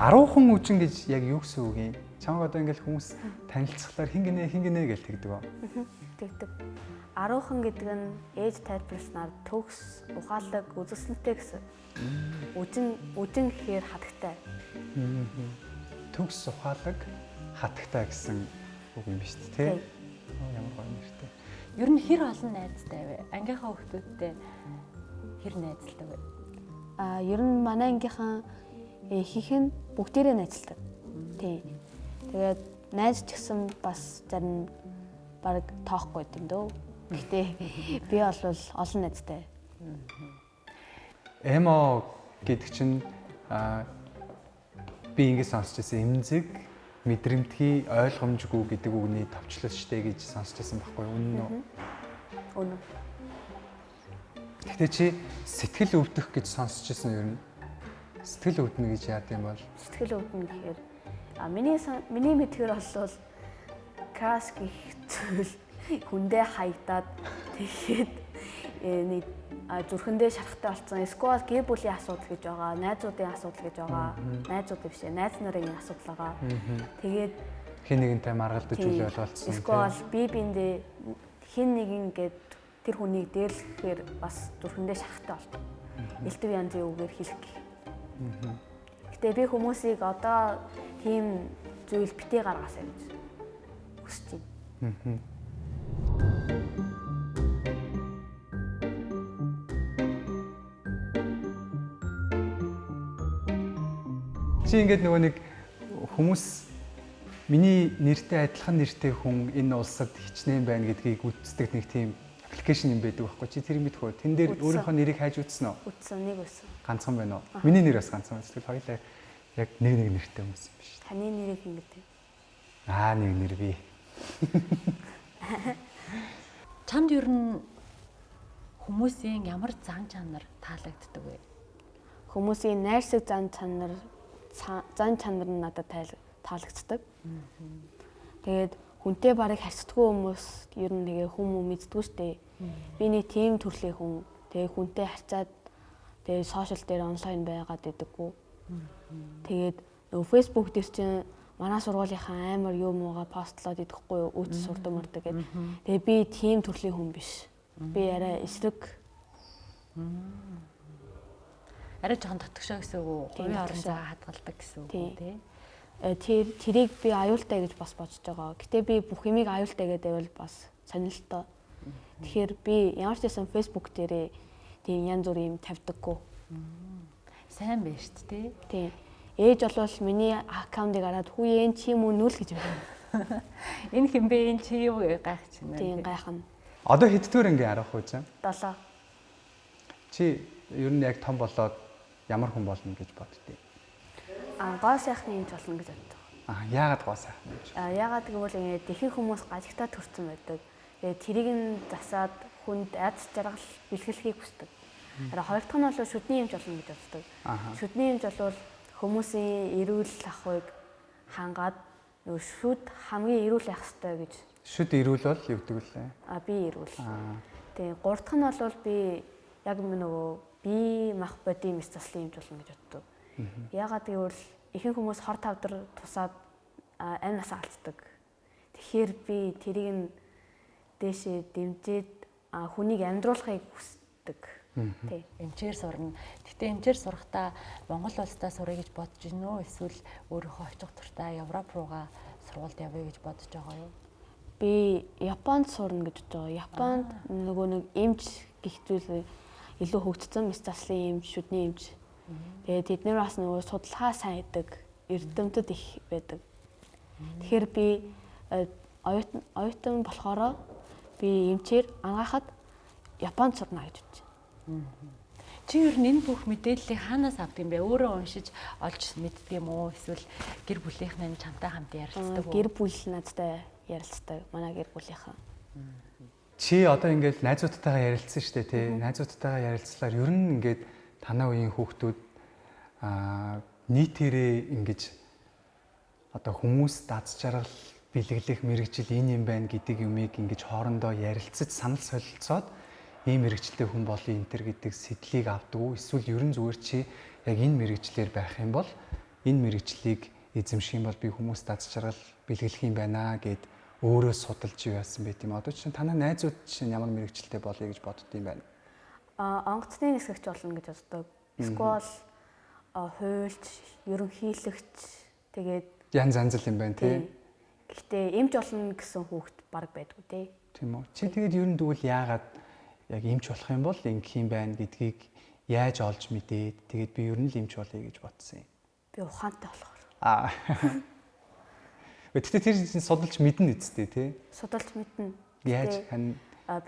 10 хүн үжин гэж яг юу гэсэн үг юм? Чамаг одоо ингээл хүмүүс танилцсахлаар хин гинэ гэж тэгдэг ба. Тэгдэг. 10 хүн гэдэг нь ээж тайлбарласнаар төгс, ухаалаг, үзэсгэлэнтэй гэсэн. Үжин гэхээр хатагтай. Төгс, ухаалаг, хатагтай гэсэн үг юм биш үү те? Ямар гоё нэртэй. Ер нь хэр олон найзтай вэ? Ангийнхаа хүүхдүүдтэй хэр найзалдаг вэ? Ер нь манай ангийнхан ихэнх нь бүгдээрээ найзалдаг. Тийм. Тэгээд найз ч гэсэн бас зарим баг тоохгүй юм дөө. Гэхдээ би бол олон найзтай. Эмо гэдэг чинь би ингэ сонсч байсан эмзэг мэдрэмтгий ойлгомжгүй гэдэг үгний товчлол штэ гэж сонсч байсан байхгүй үнэн үү? Үнэн. Гэхдээ чи сэтгэл өвдөх гэж сонсч байсан юм. Сэтгэл өвднө гэж яад юм бол? Сэтгэл өвднө гэхээр миний мэдхээр бол краш гэх зүйл хүндээ хаягдаад тэгэхэд нэг зүрхэндээ шарахтай болсон. Эсвэл гэр бүлийн асуудал гэж байгаа, найзуудын асуудал гэж байгаа. Найзууд биш ээ, найз нарын асуудал байгаа. Тэгээд хин нэгэнтэй маргалдаж үл ойлголцсон. Эсвэл би биэндээ хин нэг ингээд тэр хүнийг дээрлэхээр бас зүрхэндээ шарахтай болдог. Элтв янзын үгээр хэлэх. Гэтэ би хүмүүсийг одоо тийм зүйл битгий гаргасаа гэж хүсэж байна. Чи ингээд нөгөө нэг хүмүүс миний нэртэй адилхан нэртэй хүн энэ улсад хичнээн байна гэдгийг үздэг нэг тийм аппликейшн юм байдаг байхгүй чи тэр мэдхүү тэн дээр өөрийнхөө нэрийг хайж үзсэн үү? Үзсэн, нэг үзсэн. Ганцхан байна уу? Миний нэр бас ганцхан байна. Тэгвэл хоёулаа яг нэг нэртэй хүмүүс юм биш. Таны нэрийг хин гэдэг. Нэг нэр би. Чамд ер нь хүмүүсийн ямар зан чанар таалагддаг вэ? Хүмүүсийн найрсаг зан чанар нь надад таалагддаг. Тэгээд хүнтэй барыг харьцдаггүй хүмүүс ер нь тэгээ хүмүүс мэддэггүй штэ. Би нэг тийм төрлийн хүн. Тэгээ хүнтэй харьцаад тэгээ сошиал дээр онлайн байгаад байдаггүй. Тэгээд нөгөө фэйсбүүк дээр чинь манай сургуулийнхаа амар юм уугаа постлоод идэхгүй юу? Үүс сурдаг мөрдөг гэдэг. Тэгээ би тийм төрлийн хүн биш. Би арай эсрэг. Арай жоохон татгшаа гэсэн үг үү? Говийн орон зайгаа хадгалдаг гэсэн үг үү тий? Тэрийг би аюултай гэж бас бодож байгаа. Гэтэ би бүх юмыг аюултай гэдэг бол бас сонирхолтой. Тэгэхээр би ямар ч байсан фэйсбүүк дээрээ тийм янз бүрийн юм тавьдаггүй. Сайн байна шүү дээ. Тийм. Ээж болвол миний аккаунтыг хараад хүүе энэ чи юм уу нүл гэж байна. Энэ хэм бэ энэ чи юу гайх чинь. Тийм гайхна. Одоо хэддгээр ингээ арах үү чам? 7. Чи ер нь яг том болоод ямар хүн болно гэж боддгийг? Гоо сайхны юмж болно гэж боддог. Яагаад гоо сайхан юм бэ? Яагаад гэвэл ингээд ихэнх хүмүүс гажигтаа төрсэн байдаг. Тэгээд тэрийг нь засаад хүнд айдас жаргал бэлгэлхийг хүсдэг. Харин хоёр дахь нь бол шүдний юмж болно гэж боддог. Шүдний юмж бол хүмүүсийн эрүүл ахуйг хангаад нөгөө шүд хамгийн эрүүл байх хэрэгтэй гэж. Шүд эрүүл бол юу гэдэг вэ? Би эрүүл. Тэгээ гурав дахь нь бол би яг нөгөө би мах бодийн мэс заслын юмж болно гэж боддог. Яагаад гэвэл ихэнх хүмүүс хор тавдар тусаад амь насаа алддаг. Тэгэхээр би тэрийг нь дээшээ дэмжиж хүнийг амьдруулахыг хүсдэг. Тий. Эмчээр сурна. Гэтэ эмчээр сурахдаа Монгол улсдаа сурах гэж бодож байна уу? Эсвэл өөрийнхөө очих дуртай Европ руугаа сургуульд явъя гэж бодож байгаа юу? Би Японд сурна гэж бодож байгаа. Японд нөгөө нэг эмч гэх зүйл илүү хөгжсөн мэс заслын эмч, шүдний эмч. Тэгээд тэд нар бас нөгөө судалгаа сайн хийдэг, эрдэмтэд их байдаг. Тэгэхээр би оюутан болохоор би эмчээр ангаахад Японд сурна гэж бодож байна. Чи ер нь энэ бүх мэдээллийг хаанаас авдаг юм бэ? Өөрөө уншиж олж мэддэг юм уу? Эсвэл гэр бүлийнхний чамтай хамт ярилцдаг уу? Гэр бүл надтай ярилцдаг. Манай гэр бүлийнхэн. Чи одоо ингээд найзуудтайгаа ярилцсан шүү дээ тий. Найзуудтайгаа ярилцлаар ер нь ингээд танаа үеийн хүүхдүүд нийтээрээ ингэж одоо хүмүүс дац жаргал бэлэглэх мэрэгжил энэ юм байна гэдэг юмыг ингэж хоорондоо ярилцаж санал солилцоод ийм мэрэгчлээ хүн болын энэ төр гэдэг сэтлийг авдаг уу? Эсвэл ерөн зүгээр чи яг энэ мэрэгчлэр байх юм бол энэ мэрэгчлийг эзэмших юм бол би хүмүүст аз жаргал бэлгэлэх юм байна гэд өөрөө судалж явсан байт юм. Одоо чинь танай найзууд чинь ямар мэрэгчлээ болъё гэж бодд юм байна. Онгоцны нисгэгч болно гэж боддог. Эсвэл хуульч, ерөнхийлөгч тэгээд Янз янз юм байна тий. Гэхдээ эмч болно гэсэн хүүхэд баг байдгүй тий. Тийм үү. Чи тэгээд ер нь тэгвэл яагаад яг эмч болох юм бол ингэх юм байна гэдгийг яаж олж мэдээд тэгээд би ер нь л эмч болъё гэж бодсон юм. Би ухаантай болохоор. Гэхдээ тэр чинь судалж мэднэ үсттэй тий. Судалж мэднэ. Яаж хань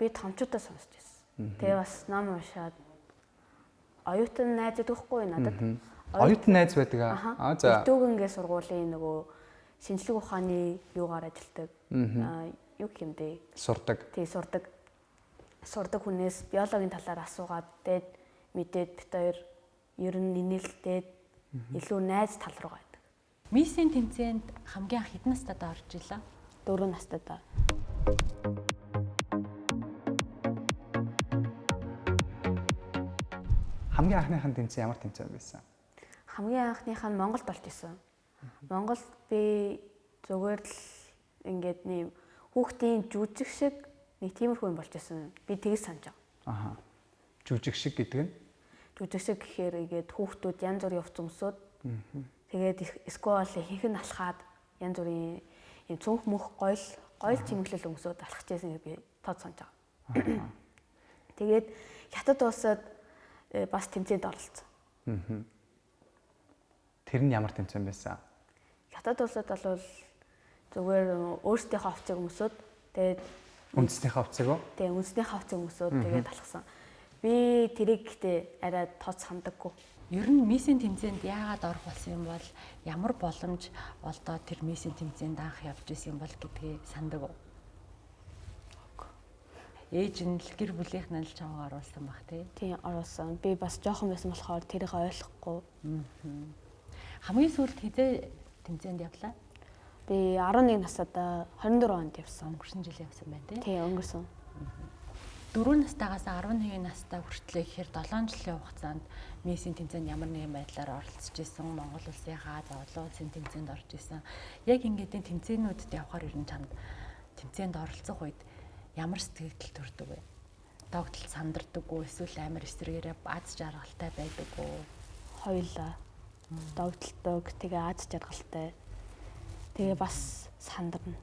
би томчуудаа сонсч байсан. Тэгээ бас ном уншаад оюутан найзууд өгөхгүй надад. Оюутан найз байдаг аа. За. Дүүгэнгээ сургуулийн нөгөө шинжлэх ухааны юугаар ажилладаг. Юу гэмдэ? Сурдаг. Тий, сурдаг. Сурдаг хүнээс биологийн талаар асуугаад тэгээд мэдээд бит хоёр ер нь нинэлдээд илүү найз тал руу гайдаг. Миссийн тэмцээнд хамгийн анх хэдэн настайдаа орж илаа? 4 настайдаа. Хамгийн анхныхын тэмцээн ямар тэмцээн байсан? Хамгийн анхных нь Монголд болт исэн. Монголд би зүгээр л ингээд нэг хүүхдийн жүжиг шиг нэг тиймэрхүү юм болж исэн. Би тэгж санаж байгаа. Жүжиг шиг гэдэг нь? Жүжиг шиг гэхээр ингээд хүүхдүүд янз бүрийн явц өмсөд тэгээд сквал ихэнх нь алхаад янз бүрийн юм цүнх мөх гоёл чимэглэл өмсөд алхаж байсан гэж би тод санаж байгаа. Тэгээд хятад улсад бас тэмцээнд оролцсон. Тэр нь ямар тэмцээн байсан? Хятад улсад бол зүгээр өөрсдийнхөө хувцсыг өмсөд тэгээд үндэснийхээ хувцсыг уу? Тэгээд үндэснийхээ хувцсыг өмсөд тэгээд алхсан. Би тэрийг гэхдээ арай тооц хамдаггүй. Ер нь миссийн тэмцээнд яагаад орох болсон юм бол ямар боломж олдоод тэр миссийн тэмцээнд анх явж исэн юм бол гэдгийг сандаг уу? Ээж нь л гэр бүлийнх нь л чамайг оруулсан баг тий. Тийм оруулсан. Би бас жоохон байсан болохоор тэрийг ойлгохгүй. Хамгийн сүүлд хэзээ тэмцээнд явлаа? Би 11 настай 24 онд явсан. Өнгөрсөн жил явсан байна тий. Тийм өнгөрсөн. 4 настайгаас 11 настай хүртлээ гэхээр 7 жилийн хугацаанд миссийн тэмцээнд ямар нэгэн байдлаар оролцож исэн, Монгол улсынхаа олон улсын тэмцээнд орж исэн. Яг ингээд энэ тэмцээнүүдэд явхаар ер нь чамд тэмцээнд оролцох үед ямар сэтгэл төрдөг вэ? Догтлол сандардаг уу? Эсвэл амар эсрэгээрээ аз жаргалтай байдаг уу? Хоёулаа. Догтлдог, тэгээ аз жаргалтай. Тэгээ бас сандарна.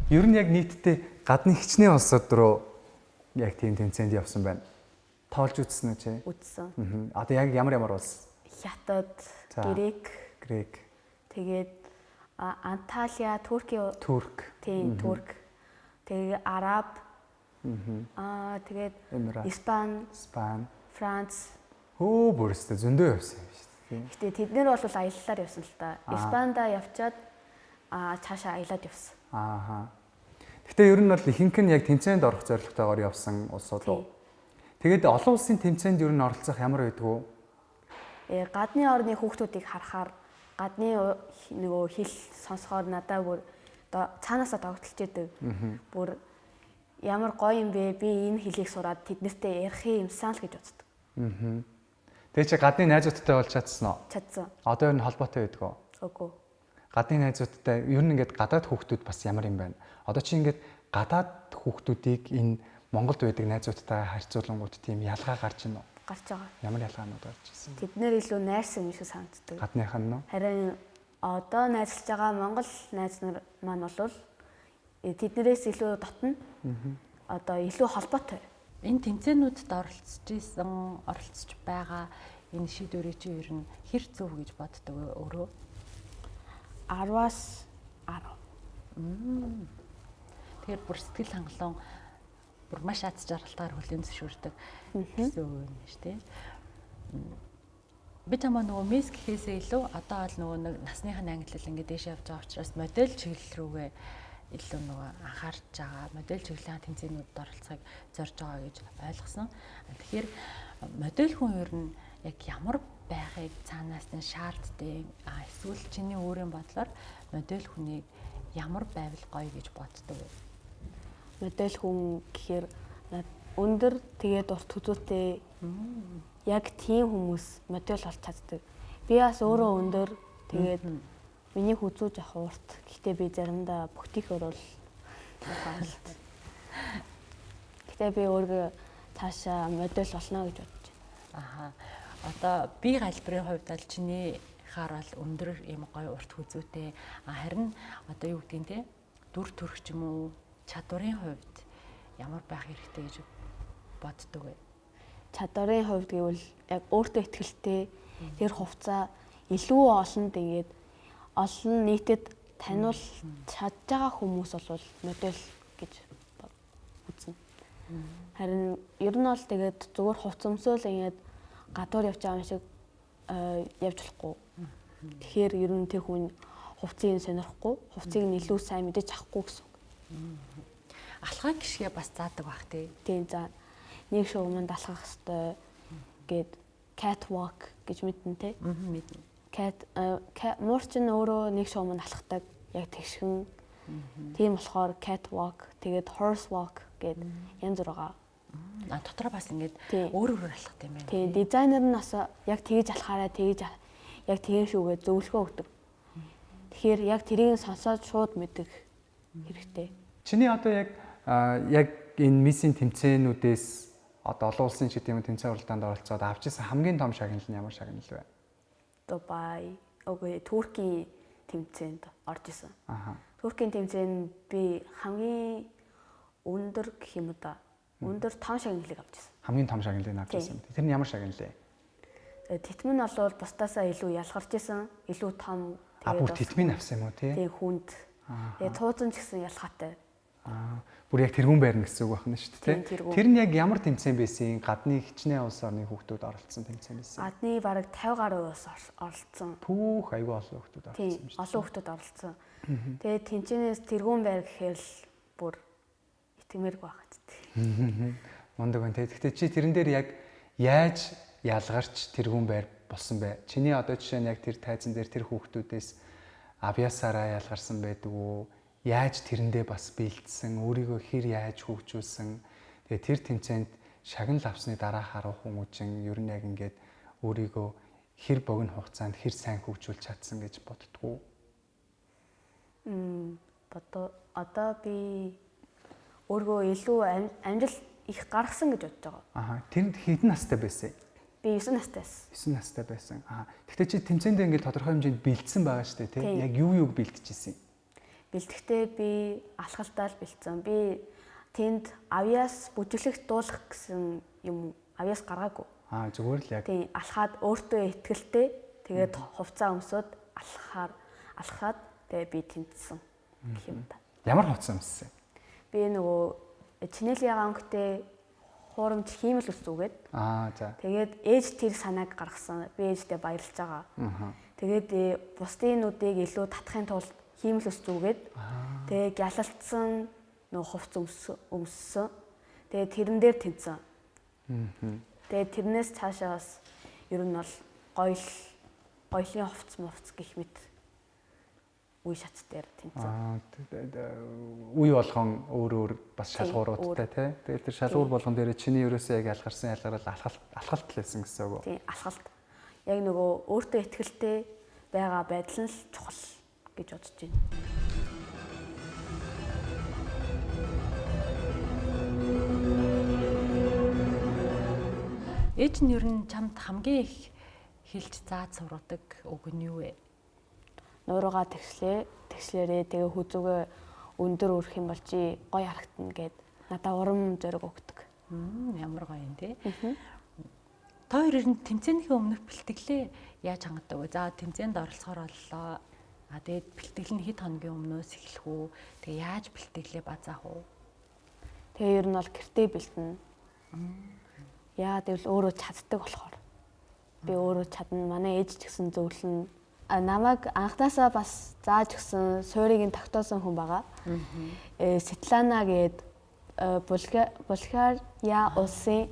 Ер нь яг нийтдээ гадны хичнээн улсууд руу яг тийм тэмцээнд явсан байна. Тоолж үзсэн үү чи? Үзсэн. Одоо яг ямар улс? Хятад, Грек. Тэгээд Анталия, Турк. Тийм, Турк. Тэгээд Араб. Тэгээд Испани, Франц. Бүрстэ зөндөө явсан юм шүү дээ. Гэтэ тэд нэр бол аяллаар явсан л та. Испанда явчаад цаашаа аялаад явсан. Гэтэ ер нь бол ихэнх нь яг тэмцээнд орох зорилготойгоор явсан улсууд уу. Тэгээд олон улсын тэмцээнд ер нь оролцох ямар байдг вэ? Гадны орны хүүхдүүдийг харахаар гадны нөгөө хэл сонсохоор надад бүр цаанаасаа догтлж идэг. Бүр ямар гоё юм бэ? Би энэ хэлийг сураад тэднэртэй ярих юмсан л гэж боддог. Тэгээ чи гадны найзуудтай болж чадсан уу? Чадсан. Одоо ер нь холбоотой байдаг уу? Үгүй. Гадны найзуудтай ер нь ингээд гадаад хүүхдүүд бас ямар юм байна? Одоо чи ингээд гадаад хүүхдүүдийг энэ Монголд байдаг найзуудтай харьцуулангууд тийм ялгаа гарч ийн үү? Гарч байгаа. Ямар ялгаанууд гарч ирсэн? Тэд нэр илүү найрсан юм шиг санагддаг. Гадныхан нь. Харин одоо найзлж байгаа Монгол найз нар маань бол тэднэрээс илүү дотно. Одоо илүү холбоотой. Энэ тэмцээнүүдэд оролцож байгаа энэ шийдвэрийг чи ер нь хэр зөв гэж боддог өөрөө? 10-аас 10. Тэгэхээр бүр сэтгэл хангалуун бүр маш аз жаргалтайгаар хүлээн зөвшөөрдөг гэсэн үг юм шүү дээ. Би чамаа нөгөө мисс гэхээсээ илүү одоо бол нөгөө нэг насныхын ангиллал ингээд дэше явж байгаа учраас модель чиглэл рүүгээ илүү нөгөө анхаарч байгаа. Модель чиглэлийн тэмцээнүүдэд оролцохыг зорж байгаа гэж ойлгосон. Тэгэхээр модель хүн ер нь яг ямар байхыг цаанаас нь шаарддаг. Эсвэл чиний өөрийн бодлоор модель хүнийг ямар байвал гоё гэж боддог вэ? Модель хүн гэхээр өндөр тэгээд урт хүзүүтэй яг тийм хүмүүс модель болж чаддаг. Би бас өөрөө өндөр тэгээд миний хүзүү жоох урт. Гэхдээ би заримдаа бүхтийхөр бол хаалт. Гэхдээ би өөрөө цаашаа модель болно гэж бодож байна. Аха. Одоо би галбарын хувьд л чиний хаар бол өндөр юм гоё урт хүзүүтэй. Харин одоо юу гэдгийг те дүр төрх ч юм уу чадварын хувьд ямар байх хэрэгтэй гэж боддог вэ? Чадварын хувьд гэвэл яг өөртөө ихтэй тэр хувцас илүү олон тэгээд олон нийтэд таниул чадж байгаа хүмүүс бол модель гэж үзнэ. Харин ер нь бол тэгээд зүгээр хувцас өмсөөл ингээд гадуур явж байгаа юм шиг явж болохгүй. Тэгэхээр ер нь тэр хүн хувцсыг сонирхгүй, хувцсыг нь илүү сайн мэдэж авахгүй гэсэн. Алхаа гიშгэ бас заадаг бах тий. Тийм за нэг шугамд алхах хэвээр гээд catwalk гэж мэднэ те. Мэднэ. Муурчин өөрөө нэг шугамд алхахдаг яг тэгшхэн. Тийм болохоор catwalk тэгээд horse walk гээд янз бүр байгаа. Дотроо бас ингээд Тийм. өөр алхах юм байна. Тийм дизайнер нь бас яг тэгж алхаараа тэгж яг тийм шүүгээ зөвлөгөө өгдөг. Тэгэхээр яг тэрийг сонсоод шууд мэдэх хэрэгтэй. Чиний одоо яг энэ миссийн тэмцээнүүдээс одоо олон улсын ч гэдэг юм тэмцээн уралдаанд оролцоод авч ирсэн хамгийн том шагнал нь ямар шагнал вэ? Дубай, Туркийн тэмцээнд орж исэн. Аха. Туркийн тэмцээнд би хамгийн өндөр гэх юм уу да. Өндөр 5 шагналыг авч исэн. Хамгийн том шагналыг авч ирсэн. Тэр нь ямар шагнал вэ? Титмэн нь бол бусдаасаа илүү ялгарч исэн, илүү том. Бүр титмийн авсан юм уу тий? Тэгээ хүнд. Тэгээ тууцан ч гэсэн ялгаатай. Бүр яг тэргүүн байрна гэсэн үг байна шүү дээ тий. Тийм, Тэр нь яг ямар тэмцээн байсан? Гадны хичнээн улс орны хүүхдүүд оролцсон тэмцээн байсан. Гадны бараг 50 гаруй улс оролцсон. Түүх аюул олон хүүхдүүд оролцсон Тийм, юм шүү. олон хүүхдүүд оролцсон. Тэгээ тэмцээнээс тэргүүн байр гэхээр л бүр итгэмээргүй байгаа ч. Мундаг байна тий. Гэхдээ чи тэрэн дээр яг яаж ялгарч тэргүүн байр болсон бэ? Чиний одоо жишээ нь яг тэр тайзан дээр тэр хүүхдүүдээс авьяасаараа ялгарсан байдаг уу? Яаж тэрэндээ бас бэлдсэн, өөрийгөө хэр яаж хөгжүүлсэн. Тэгээ тэр тэмцээнд шагнал авсны дараа харах хүмүүжин ер нь яг ингээд өөрийгөө хэр богино хугацаанд хэр сайн хөгжүүлж чадсан гэж боддгоо. Одоо би өөрийгөө илүү амжилт их гаргасан гэж бодож байгаа. Аха. Тэнд хэдэн настай байсан? Би 9 настай байсан. 9 настай байсан. Гэхдээ чи тэмцээндээ ингээд тодорхой хэмжээнд бэлдсэн байгаа шүү дээ, тий? Яг юу бэлтжижсэн юм? Бэлтгэхдээ би алхалтаа л бэлдсэн. Би тэнд авьяас бүжиглэх дуулах гэсэн юм авьяас гаргаагүй. Зүгээр л яг. Тийм, алхаад өөртөө ихтгэлтэй тэгээд хувцас өмсөд алхаад тэгээд би тэнцсэн гэх юм да. Ямар хувцас өмссөн? Би нөгөө чинээлийн ангитэй хуурамч хиймэл үсүүгээд. За. Тэгээд ээж тэр санааг гаргасан. Би ээжтэй баярлж байгаа. Тэгээд бусдынуудыг илүү татахын тулд хиймэл үсүүгээд. Тэгээд гялалтсан нөгөө хувцас өмссөн. Тэгээд тэрэн дээр тэнцсэн. Тэгээд тэрнээс цаашаа бас ер нь бол гоёлын хувцас гэх мэт үе шат дээр тэнцсэн. Үе болгон өөр бас шалгууруудтай тий. Тэгээд тэр шалгуур болгон дээр чиний ерөөсөө яг ялгарсан ялгарал алхалт л байсан гэсэн үг үү? Тийм, алхалт. Яг нөгөө өөртөө ихтгэлтэй байгаа байдал нь л чухал гэж бодож байна. Ээж нь ер нь чамд хамгийн их хэлж зааж сургадаг үг нь юу вэ? Нууруугаа тэгшлээрээ тэгээ хүзүүгээ өндөр өрөх юм бол чи гоё харагдана гэд надад урам зориг өгдөг. Ямар гоё юм те. Та хоёр ер нь тэмцээнийхээ өмнөх бэлтгэлээ яаж хангадаг вэ? За тэмцээнд оролцохоор боллоо. Тэгээд бэлтгэл нь хэд хоногийн өмнөөс эхлэх үү? Тэгээ яаж бэлтгэлээ базаах уу? Тэгээ ер нь бол гэртээ бэлтэнэ. Яа гэвэл өөрөө чаддаг болохоор. Би өөрөө чадна. Манай ээж ч гэсэн зөвлөн намайг анхнаасаа бас зааж өгсөн суурийг тогтоосон хүн байгаа. Светлана гээд Булгария улсын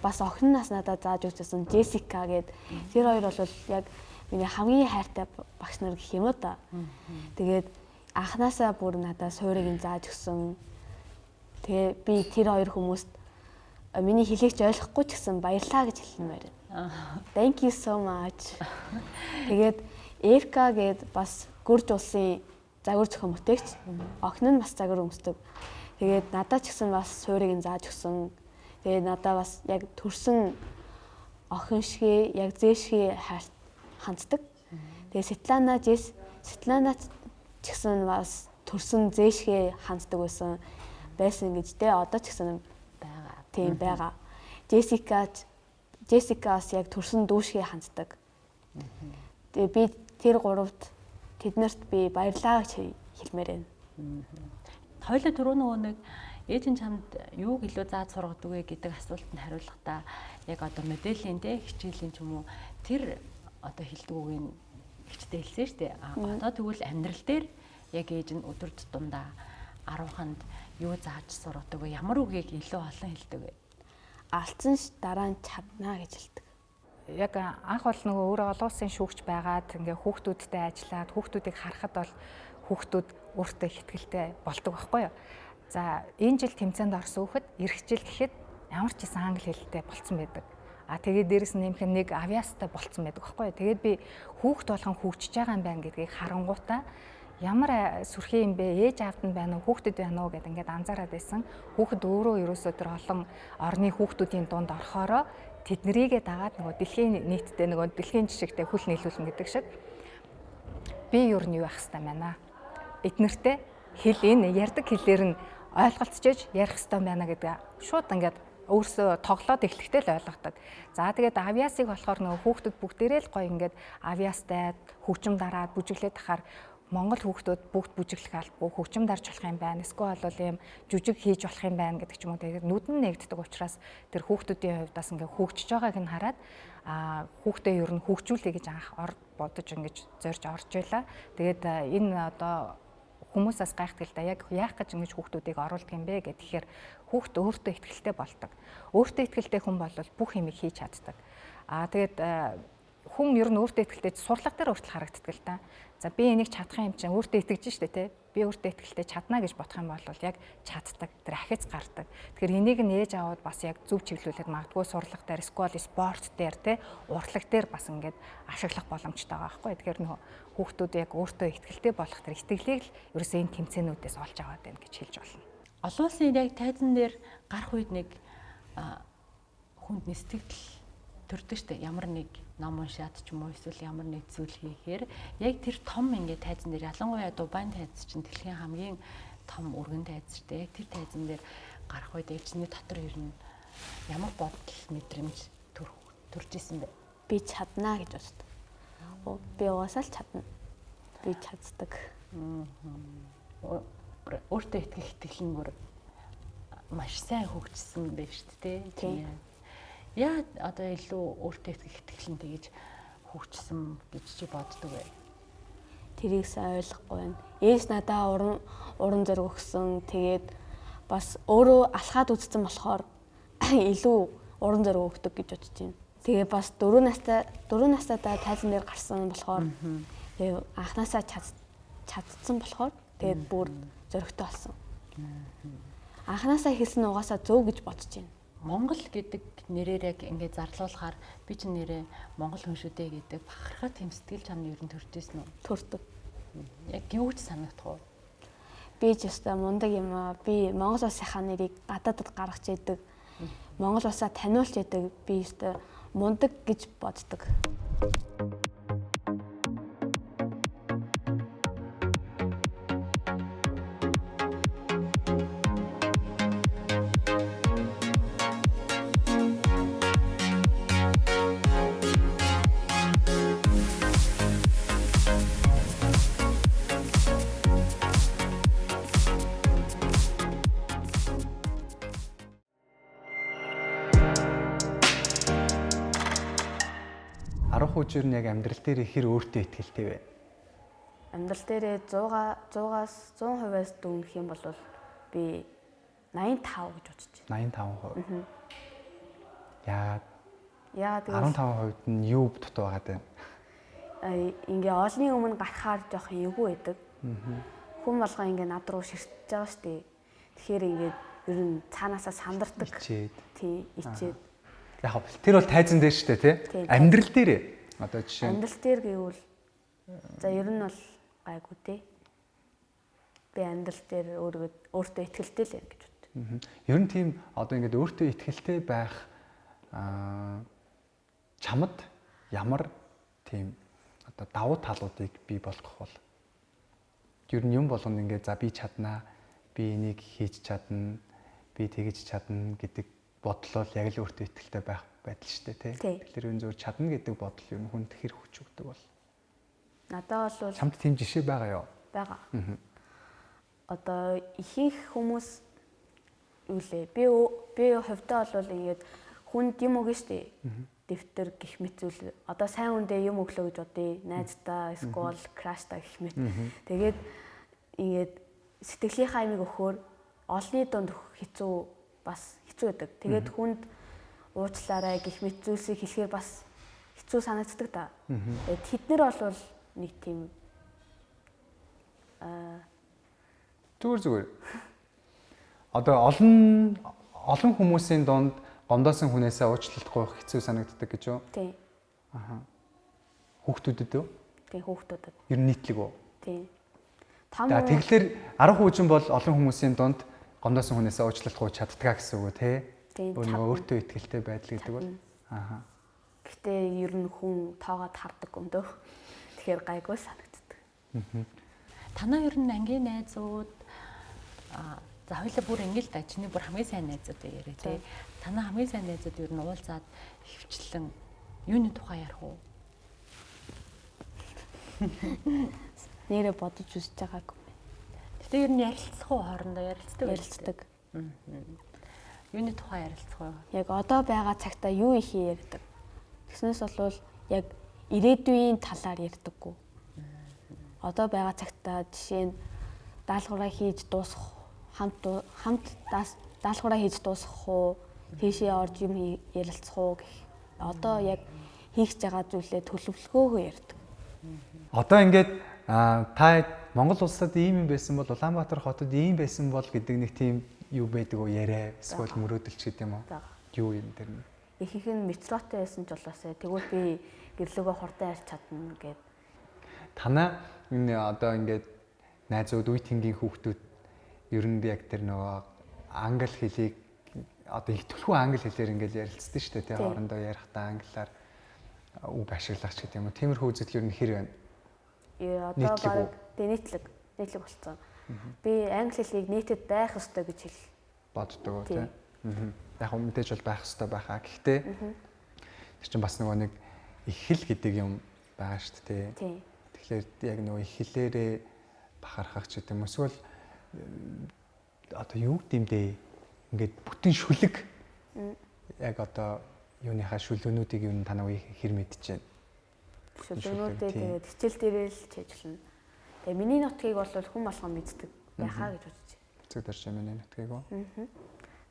бас охин нас надад зааж өгсөн Джессика гээд тэр хоёр бол яг миний хамгийн хайртай багш нар гэх юм уу та. Тэгээд анхнаасаа бүр надад суурийг зааж өгсөн. Тэгээ би тэр хоёр хүмүүст миний хэлийг ойлгохгүй ч гэсэн баярлаа гэж хэлмээр байна. Thank you so much. Тэгээд Эрка гээд бас Гүрж улсын загвар зохион бүтээгч. Охин нь бас загвар өмсдөг. Тэгээд надад ч гэсэн бас суурийг зааж өгсөн. Тэгээд надад бас яг төрсөн охин шиг яг зээшгүй ханддаг. Тэгээд Светлана ч гэсэн бас төрсөн зээшгүй ханддаг байсан гэж тэ одоо ч гэсэн байгаа. Тийм байгаа. Джессикаас яг төрсөн дүүшгээ ханддаг. Тэгээ би тэр гуравт тэднэрт би баярлаа гэж хэлмээр байна. Хоёулаа түрүү нэг ээж нь чамд юуг илүү зааж сургадаг вэ гэдэг асуултанд хариулахдаа яг одоо мэдээллийн хичээлийн ч юм уу тэр одоо хэлдэг үгийг хичтэй хэлсэн шүү дээ. Одоо тэгвэл амьдрал дээр яг ээж нь өдөр тутамдаа 10-нд юу зааж сургадаг вэ? Ямар үгийг илүү олон хэлдэг вэ? Алдсан ш дараа нь чаднаа гэж хэлдэг. Яг анх бол нөгөө өөрөө олон улсын шүүгч байгаад ингээ хүүхдүүдтэй ажиллаад хүүхдүүдийг харахад бол хүүхдүүд өөртөө ихтгэлтэй болдог байхгүй юу? За энэ жил тэмцээнд орсон хүүхэд эх жил гэхэд ямар ч гэсэн англи хэлтэй болцсон байдаг. Тэгээд дээрэс нь нэмэх нэг авиастай болцсон байдаг байхгүй юу? Тэгээд би хүүхд болгон хөгжиж байгаа юм байна гэдгийг харангуйтаа ямар сүрхий юм бэ? Ээж аавд нь байна уу? Хүүхдэд байна уу гэдээ ингээд анзаараад байсан. Хүүхэд өөрөө ерөөсөө тэр олон орны хүүхдүүдийн дунд орохороо тэднэрийгээ дагаад нөгөө дэлхийн нийтдээ нөгөө дэлхийн жишгтэй хүл нийлүүлнэ гэдэг шиг би юу нь юу ах хэвээр байна. Эднэртэй хэл энэ ярьдаг хэлээр нь ойлголцож ярих хэвээр байна гэдэг шууд ингээд өөрсөө тоглоод эхлэхдээ л ойлгодог. За тэгээд авиасыг болохоор нөгөө хүүхдүүд бүгдээрээ л гоё ингээд авиастай хөгжим дараад бүжиглээд тахаар Монгол хүүхдүүд бүгд бүжиглэх албагүй хөгжим дарж болох юм байна. Эсвэл бол ийм жүжиг хийж болох юм байна гэдэг ч юм уу. Тэгээд нүд нь нэгддэг учраас тэр хүүхдүүдийн хувьд бас ингээ хөгжиж байгааг нь хараад хүүхдээ ер нь хөгжүүлэе гэж анх бодож ингэж зорж орж байла. Тэгээд энэ одоо хүмүүсээс гайхдаг л да яг яах гэж ингэж хүүхдүүдийг оруулдаг юм бэ гэхээр хүүхд өөртөө ихтгэлтэй болдог. Өөртөө ихтгэлтэй хүн бол бүх юмыг хийж чаддаг. Тэгээд хүн ер нь өөртөө ихтгэлтэй сурлага дээр хүртэл харагддаг л да. За би энийг чадах юм чинь өөртөө итгэж штэ тий. Би өөртөө ихтгэлтэй чадна гэж бодох юм бол яг чаддаг. Тэр ахиц гардаг. Тэгэхээр энийг нь ээж аваад бас яг зөв чиглүүлээд магадгүй сурлага дээр, сквал спорт дээр тий, урлаг дээр бас ингээд ашиглах боломжтой байгаа байхгүй. Тэгэхээр нөх хүүхдүүд яг өөртөө ихтгэлтэй болох тэр итгэлийг л ерөөсөө энэ тэмцээнүүдээс олж аваад байна гэж хэлж болно. Олон улсын яг тайзан дээр гарах үед нэг хүнд сэтгэл төрдөг штэ. Ямар нэг ном уншаад ч юм уу эсвэл ямар нэг зүйл хийхээр яг тэр том ингээд тайзан дээр ялангуяа Дубайн тайз чинь дэлхийн хамгийн том өргөн тайз шүү дээ. Яг тэр тайзан дээр гарах үед ээлжний дотор ер нь ямар бодол мэдрэмж төрж исэн бэ? Би чаднаа гэж боддог. Би угаасаа л чадна. Би чаддаг. Өөртөө итгэл нь бүр маш сайн хөгжсөн байх шүү дээ. Тийм. Яа одоо илүү өөртөө итгэл нь тэгэж хөгжсөн гэж чи боддог вэ? Тэрийг сайн ойлгохгүй байна. Ээж надаа уран зориг өгсөн. Тэгээд бас өөрөө алхаад үзсэн болохоор илүү уран зориг өгдөг гэж бодож байна. Тэгээ бас 4 настайдаа тайзан дээр гарсан болохоор тэгээ анханасаа чадсан болохоор тэгээд бүр зоригтой болсон. Анханасаа хэлсэн нь угаасаа зөв гэж бодож байна. Монгол гэдэг нэрээр яг ингээд зарлуулахаар би ч нэрээ Монгол хүн шүү дээ гэдэг бахархаа тэм сэтгэл чамд ер нь төрж ирсэн үү? Төрдөг. Яг юу ч санагдах уу? Би ч өстой мундаг юм аа. Би Монгол улсынхаа нэрийг гадаадд гаргаж идэг. Монгол улсаа таниулж идэг. Би өстой мундаг гэж боддог. хууч ер нь яг амьдрал дээр хэр өөртөө ихтэй вэ? Амьдрал дээрээ 100-аас 100%-аас дүүнэх юм бол би 85 гэж бодож байна. 85%. Яагаад Яагаад 15% нь юу дутуу байгаад байна? ингээ олны өмнө гарахаар жоох эвгүй байдаг. Хүн болгоо ингээ над руу ширтэж байгаа шүү дээ. Тэгэхээр ингээд ер нь цаанаасаа сандардаг. Тий, ичээд. Яг тэр бол тайзан дээр шүү дээ, тий? Амьдрал дээр одоо жишээ нь амьдрал дээр гэвэл за ер нь бол гайгүй тий. Би амьдрал дээр өөртөө ихтэй л гэж боддог. Ер нь тийм одоо ингээд өөртөө ихтэй байх чамд ямар тийм одоо давуу талуудыг бий болгох бол ер нь юм болгоно ингээд за би чаднаа, би энийг хийж чадна, би тэгж чадна гэдэг бодлол яг л өөртөө ихтэй байх байдал шүү дээ, тий? Тэгэхээр энэ зөв чадна гэдэг бодол ер нь хүнд хэр хүч өгдөг бол надад бол чамд тийм жишээ байгаа юу? Бага. Одоо ихэнх хүмүүс юу лээ? Би хувьдаа бол ингээд хүнд юм өгнө штэ. Дэвтэр гих мэт зүйл. Одоо сайн үндэ юм өглөө гэж бодъё. Найздаа, эсвэл краштай гих мэт. Тэгээд ингээд сэтгэлийнхаа амиг өгөхөөр олны дунд хэцүү байдаг. Тэгээд хүнд уучлаарай гих мэт зүйлсийг хэлэхээр бас хэцүү санагддаг та. Тэгээд тэднэр бол нэг тийм зүгээр. Одоо олон хүмүүсийн донд гомдоосон хүнээсээ уучлалт гуйх хэцүү санагддаг гэж юу? Тий. Хүүхдүүдэд үү? Тий, хүүхдүүдэд. Ер нь нийтлэг үү? Тий. Тэгэхээр 10 хүүжин бол олон хүмүүсийн донд гомдоосон хүнээсээ уучлалт гуйж чаддгаа гэсэн үг үү, тий? Өөртөө ихтэй байдал гэдэг бол. Гэхдээ ер нь хүн тоогоод хардаг юм дөө. Тэгэхээр гайгүй санагддаг. Танаа ер нь ангийн найзууд за хоёлаа бүр ингээл да чиний бүр хамгийн сайн найзууд яриа тий. Танаа хамгийн сайн найзууд ер нь уулзаад хөвчлэн юуны тухай ярих уу? Нэрээ бодож үзэж байгаагүй. Гэтэ ер нь ярилцах уу хоорондоо ярилцдаг. Юуны тухай ярилцах уу? Яг одоо байгаа цагтаа юу их ярьдаг. Тэгснээс бол яг ирээдүйн талаар ярьдаггүй. Одоо байгаа цагтаа жишээ нь даалгавраа хийж дуусгах хамт даалгавраа хийж дуусгах уу, тийшээ орж юм ярилцах уу гэх. Одоо яг хийх байгаа зүйлээ төлөвлөгөөгөө ярьдаг. Одоо ингээд та Монгол улсад ийм юм байсан бол Улаанбаатар хотод ийм байсан бол гэдэг нэг тийм юу байдаг уу яриа эсвэл мөрөөдөлч гэдэг юм уу? Юу юм тэр нь? Ихэнх нь метротой байсан ч болоосай. Тэгвэл би гэрлөөгөө хурдан арч чадна гэд. Танаа энэ одоо ингээд найзууд үе тэнгийн хүүхдүүд ер нь яг тэр нөгөө англи хэлийг одоо их төлхөө англи хэлээр ингээд ярилцдаг шүү дээ. Тэгээ хоорондоо ярихдаа англиар үг ашиглах ч гэдэг юм уу. Тиймэрхүү үзэл ер нь хэр байна? Одоо баг нийтлэг болцсон. Би англи хэлийг нийтэд байх ёстой гэж боддог тийм. Яг мэдээж бол байх ёстой байхаа. Гэхдээ тэр чинь бас нөгөө нэг их хэл гэдэг юм байгаа шүү дээ. Тийм. Тэгэхээр яг нөгөө их хэлээрээ бахархах ч гэдэг юм. Эсвэл одоо юу гэмдээ ингээд бүтэн шүлэг яг одоо юуныхаа шүлгөнүүдийг юу танаа хэр мэдчихэв. Шүлгөнүүдээ тэгээд хичээл дээрээ л чийжлэн. Тэгээ миний нутгийг бол хүн болгон мэддэг байхаа гэж бодож байна. Нацаг дорж миний нутгийг уу?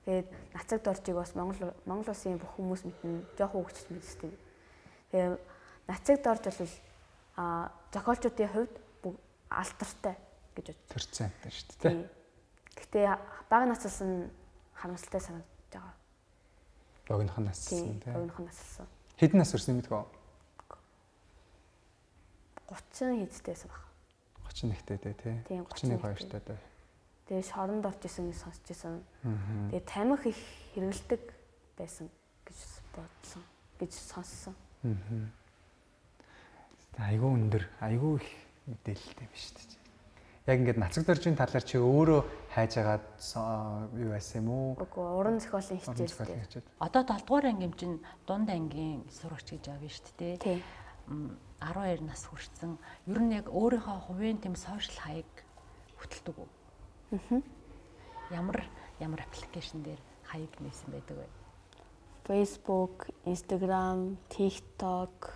Тэгээд нацаг доржийг бас Монгол улсын бүх хүмүүс мэднэ. Жоох хөвгчд мэддэг. Тэгээ нацаг дорж бол зохиолчдын хувьд алдартай гэж бодож. Төрцөн амтай шүү дээ. Гэхдээ бага насаас нь харамсалтай санагдаж байгаа. Богинохон нассан тийм. Богинохон нассан. Хэдэн нас өрсөн мэдгүй үү? 30 хэдтэйсэн баг. 31-тэй тий. 31 2-тай тий. Тэгээ шоронд орж исэн гэж сонсч исэн. Тэгээ тамхи их хэрэгэлдэг байсан гэж бодсон. Гэж сонссон. Айгүй өндөр, айгүй их мэдээлэлтэй биш үү? Яг ингээд нацаг доржийн талаар чи өөрөө хайж агаад юу байсан юм уу? Үгүй уран зохиолын хичээлтэй. Одоо 7 дугаар анги юм чинь дунд ангийн сурагч гэж авна шүү дээ. Тий. 12 нас хүрсэн. Ер нь яг өөрийнхөө хувийн тэм сошиал хаяг хөтэлдэг үү? Ямар аппликейшн дээр хаяг нээсэн байдаг вэ? Facebook, Instagram, TikTok,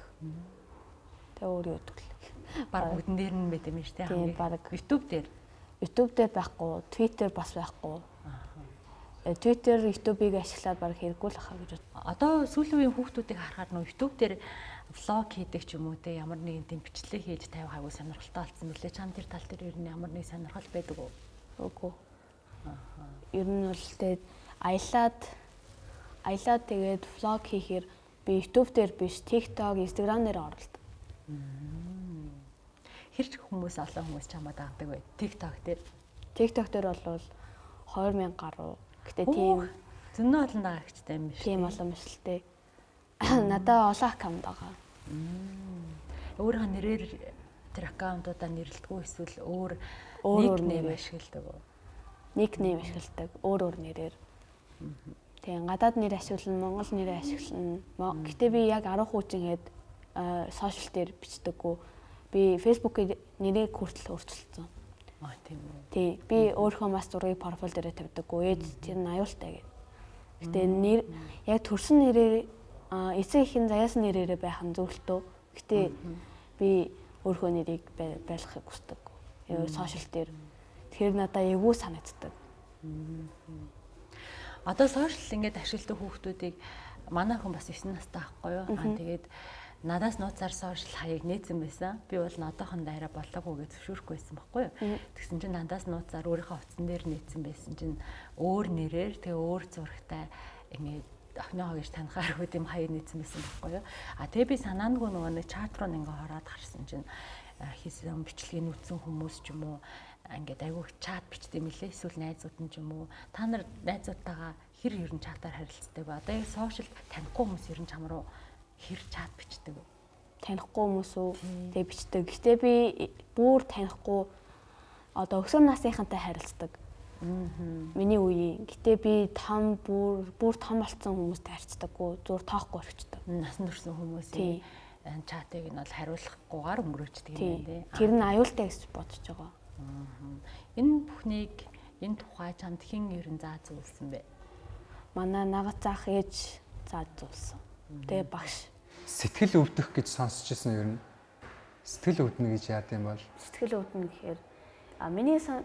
Тэгээ өөрөө ютгэл. Бараг бүгдэн дээр нь байт юм шүү дээ. Тийм баг. YouTube дээр. YouTube дээр байхгүй, Twitter бас байхгүй. Twitter, YouTube-ыг ашиглаад баг хэрэггүй л ахаа гэж бод. Одоо сүүлийн үеийн хүүхдүүдийг харахаар нөө YouTube дээр влог хийдэг ч юм уу те ямар нэгэн тийм бичлэг хийж тавих аягүй сонирхолтой болсон мөлий. Чам тэр тал дээр ер нь ямар нэг сонирхол байдаг уу? Үгүй. Ер нь бол тэгээд аялаад тэгээд влог хийхээр би YouTube дээр биш, TikTok, Instagram дээр оруулдаг. Хэрч хүмүүс олон хүмүүс чамаа дагдаг бай. TikTok дээр. TikTok дээр бол 2000 гаруй. Гэтэ тийм зөндөө олон дагагчтай юм биш. Тийм олон биш л дээ. Надаа олон аккаунт байгаа. Өөрийнхөө нэрээр тэр аккаунтуудаа нэрлэлтгүй эсвэл өөр нэр ашигладаг уу? Никнейм ашигладаг, өөр нэрээр. Тийм гадаад нэр ашиглана, монгол нэрээ ашиглана. Гэтэ би яг 10 хүүчин хэд сошиал дээр бичдэггүй. Би Facebook-ийн нэрийг хүртэл өөрчилсөн. Тийм үү. Тий, би өөрийнхөө бас зургийг профайл дээрээ тавьдаггүй. Ээж тэр нь аюултай гэдэг. Гэтэ нэр яг төрсөн нэрээр эцэг ихийн заяасан нэрээрээ байх нь зөвлөлтөө. Гэтэ би өөрийнхөө нэрийг байлгахыг хүсдэг. Яг сошиал дээр. Тэгэхээр надад эвгүй санагддаг. Одоо сошиал ингээд ашигладаг хүүхдүүдийг манай хүн бас 9 настай байхгүй юу? Тэгээд надаас нууцаар сошиал хаяг нээсэн байсан. Би бол одоохондоо арай болоогүй гэж зөвшөөрөхгүй байсан байхгүй юу? Тэгсэн чинь надаас нууцаар өөрийнхөө утсан дээр нээсэн байсан чинь өөр нэрээр тэгээ өөр зурагтай ингээд охиноогоо гэж танихаар хүүд юм хаяг нээсэн байсан байхгүй юу? Тэгээ би санаандгүй нөгөө нэг чат руу ингээд хараад гарсан чинь хийсэн бичлэгийг нүцэн хүмүүс ч юм уу ингээд айгүй чат бичдэг юм лээ. Эсвэл найзууд нь ч юм уу. Та нар найзуудтайгаа хэр ерөн чатаар харилцдаг ба. Одоо яг сошиал танихгүй хүмүүс ерөн чам руу хэр чат бичдэг вэ? Танихгүй хүмүүс үү? Тэгээ бичдэг. Гэтэ би бүр танихгүй одоо өсвөр насныхантай харилцдаг. Миний үеийн. Гэтэ би бүр том болсон хүмүүстэй харьцдаггүй. Зүгээр тоохгүй орчдөг. Насан турш хүмүүсийн чатыг нь бол хариулахгүйгээр өнгөрөөчдөг юм байна тий. Тэр нь аюултай гэж бодож байгаа. Энэ бүхнийг энэ тухай чамд хэн ерэн зааж зөвлөсөн бэ? Манай нагад заах ээж зааж зөвлөсөн. Тэгээ багш. Сэтгэл өвдөх гэж сонсч ирсэн ер нь. Сэтгэл өвднө гэж яад юм бол? Сэтгэл өвднө гэхээр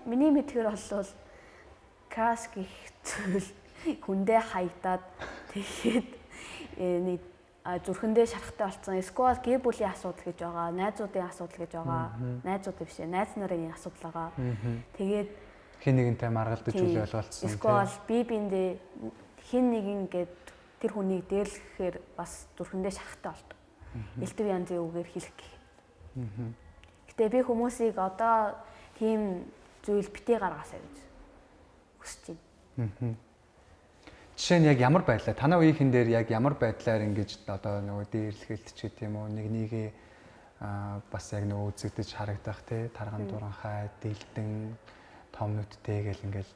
миний мэдгээр бол краш гэх зүйл хүндээ хаягдаад тэгээд нэг зүрхэндээ шарахтай болсон. Эсвэл гэр бүлийн асуудал гэж байгаа, найзуудын асуудал гэж байгаа. Найзууд биш ээ, найз нарын асуудал байгаа. Тэгээд хин нэгэнтэй маргалдаж үл ойлголцсон. Эсвэл би биэндээ хин нэг ингээд тэр хүнийг дээрлэхээр бас зүрхэндээ шарахтай болдог. Элдв янзын үгээр хэлэх гэх. Гэтэ би хүмүүсийг одоо тийм зүйл битээ гаргаасаа гэж хүсэж байна. Жишээ нь яг ямар байдлаар танай үеийнхэн дээр яг ямар байдлаар ингэж одоо нөгөө дээрлэхэлт ч гэдэм үү нэгнийгээ бас яг нөгөө үзэгдэж харагдах те тарган дуранхай дэлдэн том нүдтэй гэл ингээл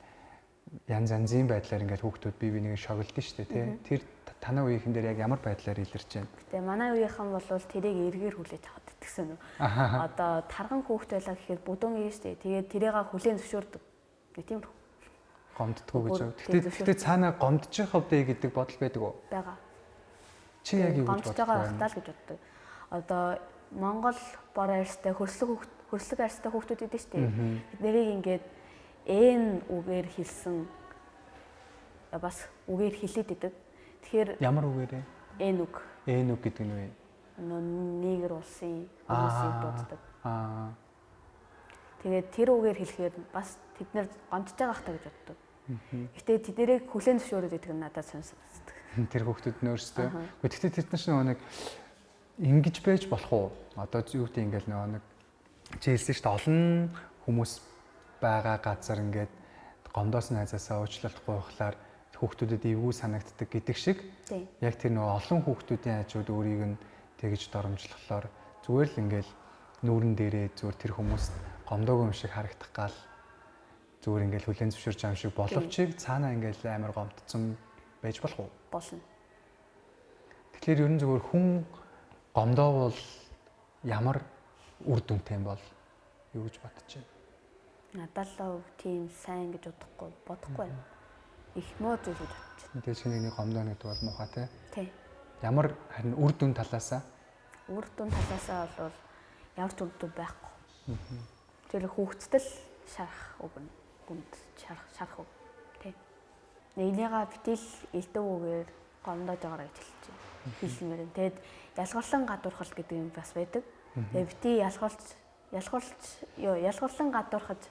янз янзын байдлаар ингээл хүүхдүүд бие бинийг шоглодсон шүү дээ те тэр танай үеийнхэн дээр яг ямар байдлаар илэрч байна. Гэтэ манай үеийнхэн бол тэрийг эргээр хүлээж авах гэсэн үү. Одоо тарган хүүхд байлаа гэхээр бүдүүн ээж дээ. Тэгээд тэрийг хүлээн зөвшөөрдөг. Тийм үү? Гомддгоо гэж. Гэтэ цаана гомдчих хөвдөө гэдэг бодол байдаг уу? Бага. Чи яг юу гэж боддог вэ? Гомдтойгоо гэж боддог. Одоо Монгол бор арьстай хөрслөг арьстай хүүхдүүд идэв шүү дээ. Тэднийг ингээд эн үгээр хэлсэн бас үгээр хэлээд идэг. Тэгэхээр ямар үгээрээ? Эн үг. Эн үг гэдэг нь вэ? Нигер улсын хүмүүсийг дууддаг. Тэгээд тэр үгээр хэлэхээр бас тэд нэр гомдож байгаа хта гэж боддог. Гэтэ тэднийг хүлээн зөвшөөрөөд идэх нь надад сонсогддог. Тэр хүүхдүүд нь өөрсдөө. Гэхдээ тэд нар нэг ингэж байж болох уу? Одоо юу гэдэг ингээл нэг жийлсэн шүү дээ. Олон хүмүүс байгаа газар ингээд гомдоос найзаасаа уучлалтгүй байхлаар хүүхдүүдэд эвгүй санагддаг гэдэг шиг. Яг тэр олон хүүхдүүдийн хажууд өөрийг нь тэгж доромжлохлоор зүгээр л ингээл нүүрэн дээрээ зүгээр тэр хүмүүст гомдоогүй юм шиг харагдах гал зүгээр ингээл хүлэн зөвшөөрч байгаа юм шиг боловч цаанаа ингээл амар гомдсон байж болох уу? Болно. Тэгэхээр ер нь зүгээр хүн гомдоовол ямар үр дүнтэй юм бол юу гэж бодож байна? Надад л тийм сайн гэж бодохгүй байна. Их муу зүйл гэж бодож байна. Тэгээ чинь нэг гомдооно гэдэг бол муухай тий. Тий. Ямар харин үр дүн талаасаа? Үр дүн талаасаа бол ямар ч үр дүн байхгүй. Тэр хүүхдэд л шарах үг нь гүнд шарах үг тий. Нэгнийгаа битэл элдв үгээр гомдоож байгаараа гэж хэлж байна. Хэлмээр нь. Тэгэд ялгарлан гадуурхал гэдэг юм бас байдаг. Тэгээ бити ялгарлан гадуурхаж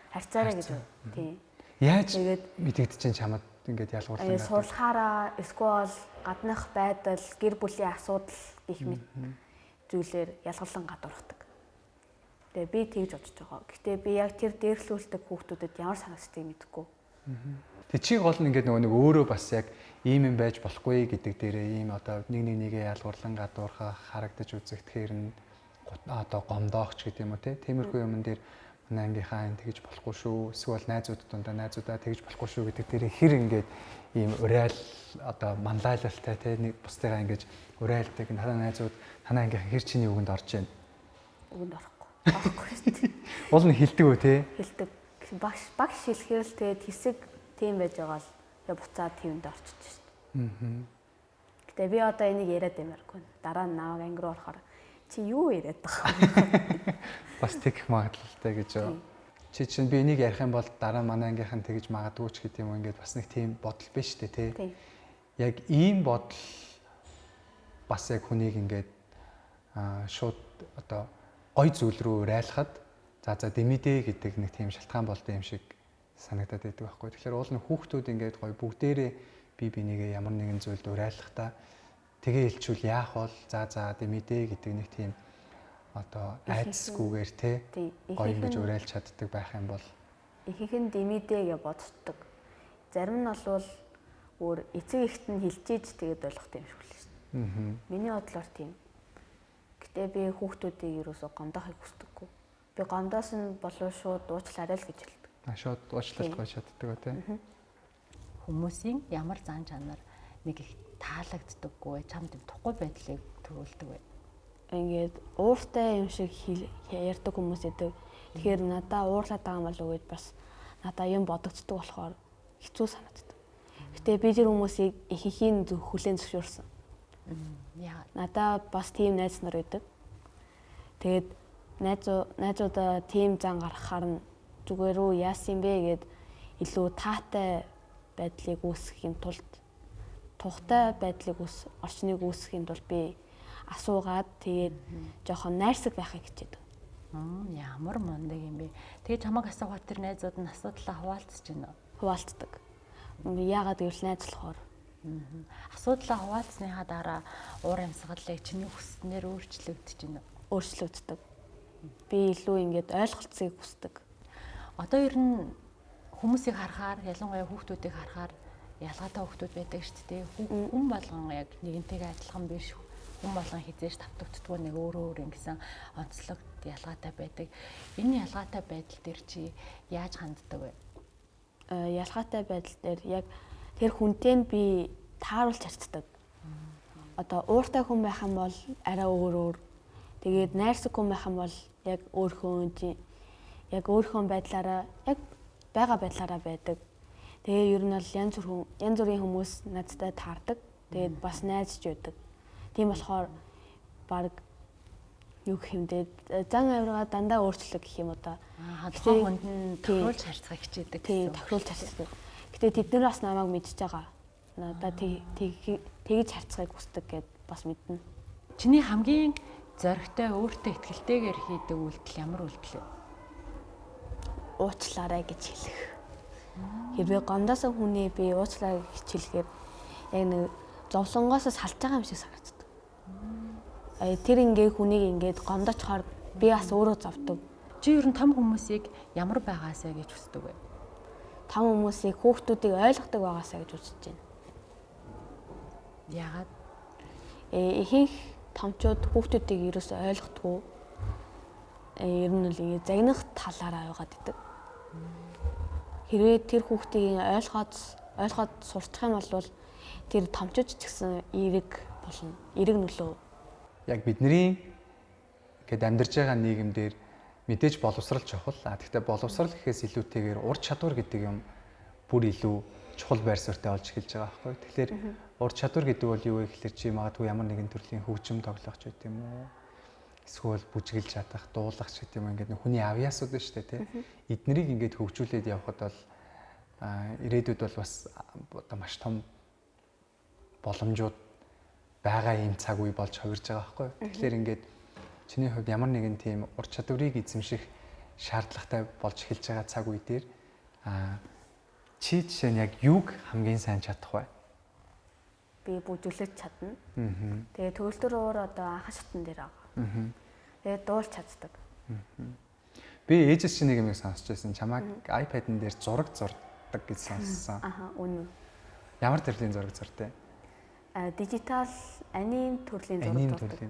харьцаарай гэж байна. Тий. Яаж мэдэгдэж чинь чамд ингээд ялгуурлан сурлахаараа эсвэл гаднах байдал, гэр бүлийн асуудал гэх мэт зүйлээр ялгарлан гадуурхдаг. Тэгээ би тэгж бодож байгаа. Гэтэ би яг тэр дээрлүүлдэг хүүхдүүдэд ямар санагддгийг мэдэхгүй. Тэг чи гол нь ингээд нэг өөрөө бас яг ийм юм байж болохгүй гэдэг дээрээ ийм одоо нэгээ ялгуурлан гадуурхах, харагдаж үзэх тэгэхээр нь одоо гомдоохч гэдэг юм уу те. Тиймэрхүү юмн дээр манай ангийнхаа энэ тэгж болохгүй шүү. Эсвэл найзуудаа тэгж болохгүй шүү гэдэг дээрээ хэр ингээд ийм уриал одоо манлайлалтай те нэг бусдыгаа ингэж уриалдаг. Танай ангийнхан хэр чиний үгэнд орж байна. Үгэнд орохгүй шүү. Уул нь хилдэг үү те? Хилдэг. Багш шилхээр л тэгээд хэсэг тийм байж байгаа л тэгээ буцаад тэвэнд орчих шүү. Гэтэ би одоо энийг яриад юмаргүй. Дараа нь наваг анги руу орохоор чи юу яриад байгаа. Бас тэгэх магадлалтай гэж байна. Чи чинь би энийг ярих юм бол дараа манай ангийнхан тэгж магадгүй ч гэдэг юм ингээд бас нэг тийм бодол биш үү те. Яг ийм бодол бас яг хүнийг ингээд шууд одоо гой зүйл рүү уриалахад за дэмидэ гэдэг нэг тийм шалтгаан болдсон юм шиг санагдаад байдаг байхгүй. Тэгэхээр уул нь хүүхдүүд ингээд гой бүгдээрээ бинийгээ ямар нэгэн зүйлд уриалахдаа тэгээ хэлчүүл яах бол за дэмидэ гэдэг нэг тийм одоо айцгүйгээр те гоё ингэж уриалж чаддаг байх юм бол ихэнх нь дэмидэ гэж боддог. Зарим нь бол өөр эцэг эхт нь хилжиж тэгээд ойлгох юм шиг л шээ. Миний бодлоор тийм. Гэтэ би хүүхдүүдийг ерөөсөө гомдоохыг хүсдэггүй. Би гомдоос нь болов шууд уучлаарай л гэж хэлдэг. Шууд уучлалт гой чаддаг те. Хүмүүсийн ямар зан чанар нэг их таалагддаггүй, чамд тухгүй байдлыг төрүүлдэг бай. Ингээд ууртай юм шиг ярьдаг хүмүүс идэг. Тэгэхээр надаа уурлаад байгаа юм болов уу гэд бас надаа юм бодогддог болохоор хэцүү санагддаг. Гэтэ би тэр хүмүүсийг ихэнхийн хүлээн зөвшөөрсөн. Яа. Надаа бас тийм найз нар байдаг. Тэгээд найзуудаа тийм зан гаргахаар нь зүгээр үү яасан бэ гэд илүү таатай байдлыг үүсгэхийн тулд тухтай байдлыг орчныг үүсгэхийн тулд би асуугаад тэгээд жоохон найрсаг байхыг хичээдэг. Ямар мундаг юм бэ. Тэгээд чамайг асуухаар тэр найзууд нь асуудлаа хуваалцж байна уу? Хуваалцдаг. Яагаад гэвэл найзлахоор. Асуудлаа хуваалцсныхаа дараа уур амьсгалыг чиний хүснээр өөрчлөгдөж байна уу? Өөрчлөгддөг. Би илүү ингээд ойлголцыг хүсдэг. Одоо ер нь хүмүүсийг харахаар, ялангуяа хүүхдүүдийг харахаар ялгаатай хүүхдүүд байдаг шүү дээ. Хүн болгон яг нэгнтэйгээ адилхан биш. Хүн болгон хизээж тавтагддгүй нэг өөр ингэсэн онцлог ялгаатай байдаг. Энэ ялгаатай байдал дээр чи яаж ханддаг вэ? Ялгаатай байдал дээр яг тэр хүнтэй нь би тааруулж харцдаг. Одоо ууртай хүн байх юм бол арай өөр. Тэгээд найрсаг хүн байх юм бол яг өөрхөн байдлаараа яг байгаа байдлаараа байдаг. Тэгээ ер нь бол янз бүрийн хүмүүс надтай таардаг. Тэгээд бас найзч байдаг. Тийм болохоор баг юу гэх юм дээ зан авиргаа дандаа өөрчлөлт гэх юм уу та. Тухайн хүнд нь тохируулж харьцах хичээдэг. Тийм тохируулж харьцдаг. Гэтэ тэд нар бас намайг мэдж байгаа. Надаа тэгж харьцахыг хүсдэг гэд бас мэднэ. Чиний хамгийн зоригтой өөртөө ихтэйгээр хийдэг үйлдэл ямар үйлдэл вэ? Уучлаарай гэж хэлэх. Хэрвээ гомдоосон хүнээ би уучлаарай гэж хэлэхээр яг нэг зовлонгоос салж байгаа юм шиг санагддаг. Тэр ингээ хүнийг ингээд гомдоочхоор би бас өөрөө зовдөг. Чи ер нь том хүмүүсийг ямар байгаасаа гэж хүсдэг вэ? Том хүмүүсийг хүүхдүүдийг ойлгодог байгаасаа гэж үзэж байна. Яагаад? Ихэнх томчууд хүүхдүүдийг ерөөсөй ойлгодгүй. Ер нь л ингээ загнах талаараа байгаад идэг. Хэрвээ тэр хүүхдийг ойлгоод сурчих юм бол тэр томчууд ч гэсэн эерэг болно. Эерэг нөлөө. Яг бидний ингээд амьдарч байгаа нийгэмдэр мэдээж боловсрал чухал. Гэхдээ боловсрал гэхээс илүүтэйгээр ур чадвар гэдэг юм бүр илүү чухал байр суурьтай болж эхэлж байгаа байхгүй. Тэгэхээр ур чадвар гэдэг бол юу вэ гэхээр чи магадгүй ямар нэгэн төрлийн хөгжим тоглох ч байт юм уу. эсвэл бүжгэлж чадах, дуулах ч гэдэг юм ингээд хүний авьяасууд байна шүү дээ тий. Эднэрийг ингээд хөгжүүлээд явхад бол ирээдүйд бол бас одоо маш том боломжууд байгаа юм цаг үе болж хувирж байгаа байхгүй юу. Тэгэхээр ингээд чиний хувьд ямар нэгэн тийм ур чадварыг эзэмших шаардлагатай болж эхэлж байгаа цаг үе дээр чи жишээ нь яг юуг хамгийн сайн чадах вэ? Би бүжиглэж чадна. Тэгээ төгөлдөр уур одоо анхан шатн дээр байгаа. Тэгээ дуулж чаддаг. Би ээжээс чи нэг юм сонсч байсан. Чамайг iPad-н дээр зураг зурдаг гэж сонссон. Үнэн. Ямар төрлийн зураг зурдаг? Дижитал аним төрлийн зураг зурдаг.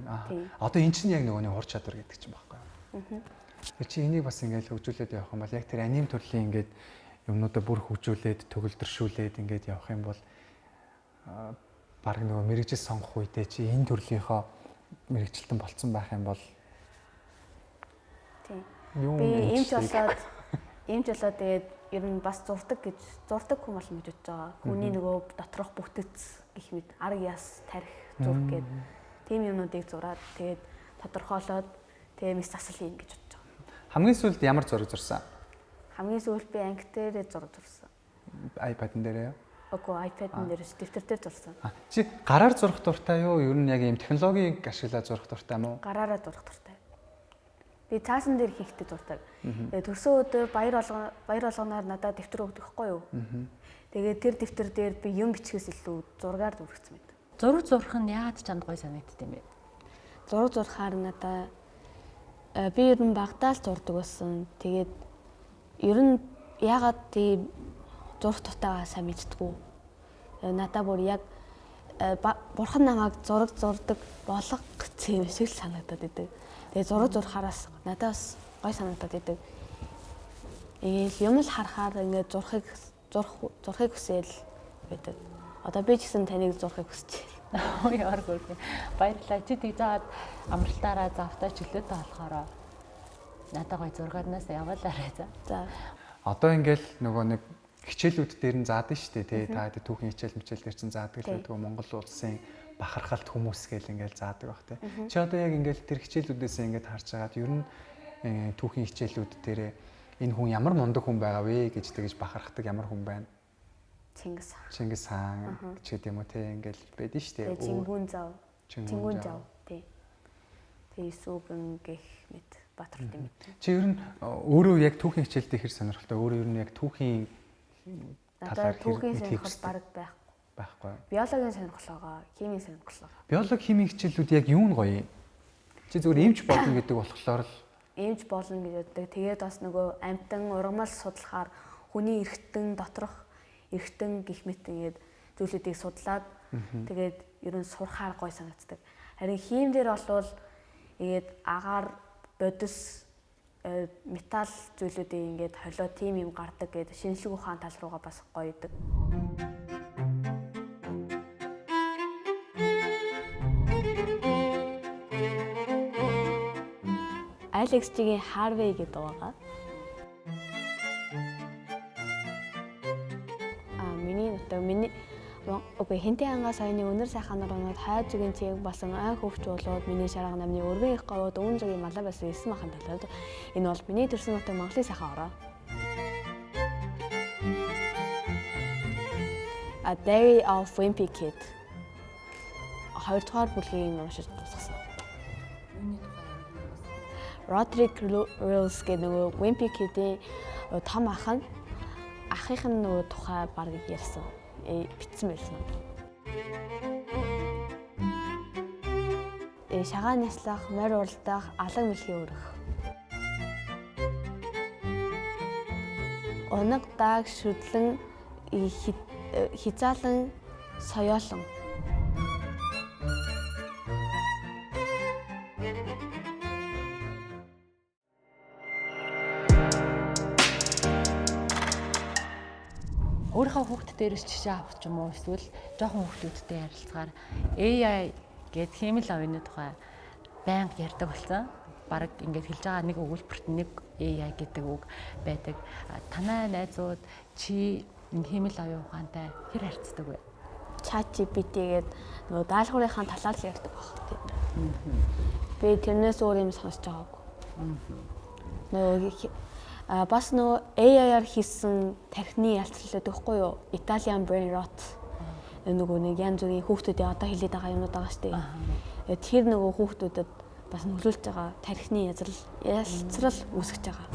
Одоо эн чинь яг нөгөө нэг ур чадвар гэдэг чинь байхгүй юу? Тэр чи энийг бас ингээд хөгжүүлээд явах юм бол яг тэр аним төрлийн ингээд юмнуудаа бүр хөгжүүлээд төгөлдршүүлээд ингээд явах юм бол баг нөгөө мэрэгжил сонгох үедээ чи энэ төрлийнхоо мэрэгчлэлтэн болцсон байх юм бол би эмч болоод тэгээд ер нь бас зурдаг хүн бол мэдэж байгаа. Хүний нөгөө доторх бүтэц гэх мэт арга яс тарих зураг гэдэг тийм юмнуудыг зураад тэгээд тодорхойлоод тэгээд мис засал юм гэж бодож байгаа. Хамгийн сүүлд ямар зураг зурсан? Хамгийн сүүлд би анги дээр зураг зурсан. iPad-н дээр юу? Үгүй iPad-н дээр дэвтэр дээр зурсан. Чи гараар зурах дуртай юу? Ер нь яг ийм технологиг ашиглаад зурах дуртай мó? Гараараа зурах дуртай. Би цаасан дээр хийхдээ дуртай. Тэгээ төрсөн өдөр баяр болгоноор надад дэвтэр өгдөг хгүй юу? Тэгээ тэр дэвтэр дээр би юм бичгээс илүү зургаар зүрхсэн мэт. Зураг зурах нь яагаад чамд гоё санагддаг юм бэ? Зураг зурхаар надаа би ер нь багтаал зурдаг байсан. Тэгээд ер нь яагаад тийм зурх тутайгаа сайн мэдтгүү. Надаа бүр яг бурхан намайг зураг зурдаг болох гэсэн юм шиг санагдаад идэг. Тэгээ зураг зурхаараас надаас гой санагдаад идэг. Юм л харахаар ингээд зурхыг хүсээл байдаг. Одоо би ч гэсэн таныг зурхыг хүсэж байна. Ямар гөргөө. Баярлалаа. Чи тийг заагаад амралтаараа завтаа чөлөөтэй болохоор надад гой зургаанаас явуулаарай за. Одоо ингээл нөгөө нэг хичээлүүд дээр нь заадаг шүү дээ тий. Та хэд түүхийн хичээл дээр чинь заадаг л байдаг. Монгол улсын бахархалт хүмүүс гэл ингээл заадаг баг тий. Чи одоо яг ингээл тэр хичээлүүдээс ингээд харж байгаад ер нь түүхийн хичээлүүд дээр энэ хүн ямар мундаг хүн байгаа вэ гэж тэгж бахархдаг ямар хүн байна? Чингис хаан ч гэдэг юм уу тий ингээл байдэн шүү дээ. Чингүн зав тий. Тэсүүгэн гэх мэт Баатар тийм. Чи ер нь өөрөө яг түүхийн хичээлдээ хэр сонирхолтой? Өөрөө ер нь яг түүхийн талаар түүхийн сонирхол бараг байхгүй. Биологийн сонирхол байгаа, химийн сонирхол байгаа. Биологи, химийн хичээлүүд яг юу нь гоё юм? Чи зүгээр эмч болно гэдэг болохоор л эмч болно гэж боддог. Тэгээд бас нөгөө амьтан ургамал судлахаар хүний эргэтэн доторх эргэтэн гих мэт ингээд зүйлүүдийг судлаад тэгээд ер нь сурахаар гоё санагддаг. Харин хим дээр болвол ингээд агаар бодис металл зүйлүүдийг ингээд холио тим юм гардаг гэдэг шинжлэх ухаан тал руугаа бас гоё идэг. Алекс-ийн Harvey гэдэг байгаа. Миний окей хинтээ ангаа саяны өнөр сайхан нарууд хайр зүгийн цэг болсон ай хөвч болоод миний шарга намны өргөн их говод өвөн зүгийн малаа байсан 9 махан талаад энэ бол миний төрсөн нутаг Монголын сайхан ороо. A Diary of Wimpy Kid. Хоёрдугаар бүлгийг уншиж дуусгасан. Roderick Rules гэдэг нөгөө Wimpy Kid-ийн том ах нь ахих нь нөгөө тухай баг ярьсан. Битсэн байсан. Шагаан няслах, морь уралдах, алан мэлхий өрөх. Унаг дааг шүдлэн хизаалан соёолон. Өөрийнхөө хүүхд дээрээс жишээ авах ч юм уу эсвэл жоохон хүүхдүүдтэй ярилцгаар AI гэдэг хиймэл авины тухай байнга ярьдаг болсон. Бараг ингээд хэлж байгаа нэг өгүүлбэрт нэг AI гэдэг үг байдаг. Танай найзууд чи энэ хиймэл авийн ухаантай хэр харьцдаг вэ? ChatGPT гэдэг нөгөө даалгаврынхаа талаар л ярьдаг баг тийм. Би тэрнээс өөр юм сонсож байгаагүй. Нөгөө бас нөгөө AI-аар хийсэн тархины ялцлал гэдэг байхгүй юу? Italian brain rot. Нөгөө нэг янз бүрийн хүүхдүүдийн одоо хэлээд байгаа юмнууд байгаа шүү дээ. Тэр нөгөө хүүхдүүдэд бас нөлөөлж байгаа тархины ялцрал үүсгэж байгаа.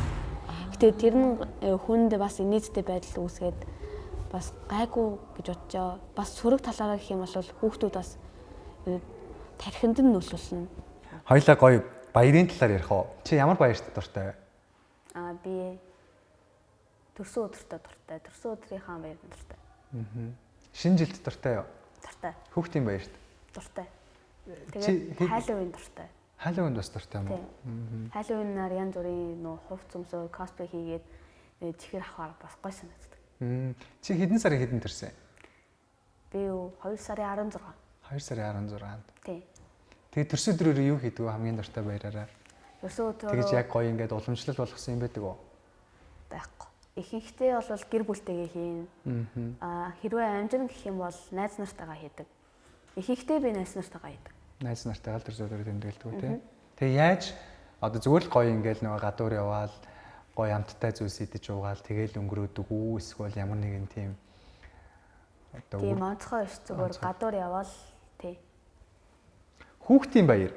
Гэтэ тэр нь хүнд бас нийттэй байдал үүсгээд бас гайгүй гэж бодчоо. Бас сөрөг талаараа гэх юм бол хүүхдүүд бас тархинд нь нөлөөлнө. Хоёлаа гоё баярын талаар ярих уу? Чи ямар баярт дуртай вэ? Би төрсөн өдөртөө дуртай. Төрсөн өдрийнхаа баярт дуртай. Шинэ жилд дуртай юу? Дуртай. Хүүхдийн баярт. Дуртай. Тэгээд Halloween дуртай. Halloween бас дуртай юм уу? Halloween-аар янз бүрийн нөө хувц өмсөө cosplay хийгээд чихэр авахаар бас гоё санагддаг. Чи хэдэн сарын хэдэн төрсөн? Би 2 сарын 16. 2 сарын 16-нд. Тий. Тэгээд төрсөн өдрөөр юу хийдэг вэ? Хамгийн дуртай баяраараа. Төрсөн өдрөөр тэгэж яг гоё ингээд уламжлал болгосон юм байдаг уу? Байхгүй. Ихэнхдээ бол гэр бүлтэйгээ хийн. Хэрвээ амжиран гэх юм бол найз нартайгаа хийдэг. Ихэнхдээ би найз нартайгаа хийдэг. Найз нартайгаа л төрсөн өдрөөр тэмдэглэдэг үү те. Тэгээ яаж одоо зүгээр л гоё ингээд нөгөө гадуур яваал гоё амттай зүйлс идэж уугаал тэгээл өнгөрөөдөг үү эсвэл ямар нэгэн тийм одоо тийм онцгой ш зүгээр гадуур яваал тий. Хүүхдийн баяр.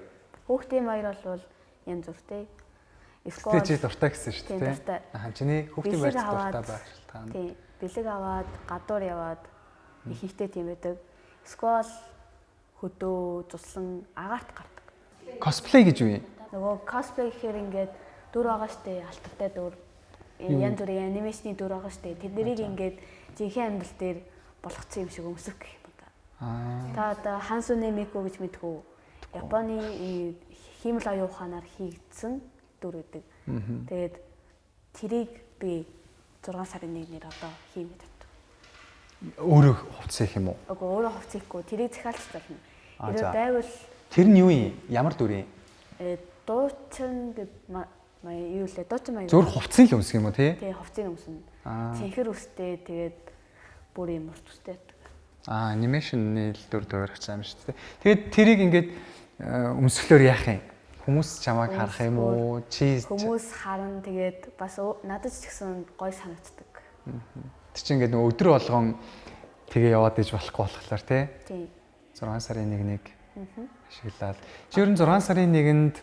Хүүхдийн баяр бол янз бүртэй. Эсвэл чи дуртай гэсэн шүү дээ. Дуртай. Чиний хүүхдийн баяр дуртай байх шалтгаан. Тий. Бэлэг аваад гадуур яваад ихэнхдээ тийм байдаг. Эсвэл хөдөө туслан агаарт гардаг. Cosplay гэж юу юм? Нөгөө cosplay гэхээр ингээд дүр байгаа штэ алтартай дүр. Янз бүрийн анимашны дүр байгаа штэ. Тэднийг ингээд жинхэнэ амьдрал дээр болгоцсон юм шиг өмсөх гэх юм да. Та одоо Хансүнэ Мико гэж мэдхүү. Японы хиймэл оюун ухаанаар хийгдсэн дүр гэдэг. Тэгээд тэрийг би 6 сарын 1-нд одоо хийнэ гэдэг. Өөрөө хувцсах юм уу? Үгүй өөрөө хувцсахгүй. Тэрийг захиалч болно. Хэрвээ байвал тэр нь юу юм? Ямар дүр юм? Дуучин гэдэг юу лээ? Дуучин маяг. Зөвхөн хувцсын л өмсөх юм уу тий? Тий, хувцсын өмснө. Цэнхэр үстэй тэгээд бүр юм урт үстэй. Анимашны л дүр дуурайх юм шүү дээ. Тэгээд тэрийг ингээд өмсгөлөөр яах юм? Хүмүүс чамайг харах юм уу? Чи хүмүүс харна тэгээд бас надад ч гэсэн гоё санагддаг. Тэр чинь ингээд нөгөө өдөр болгон тэгээ яваад иж болохгүй болохоор тий. 6 сарын 1-ийг ашиглаад. Чи ер нь 6 сарын 1-нд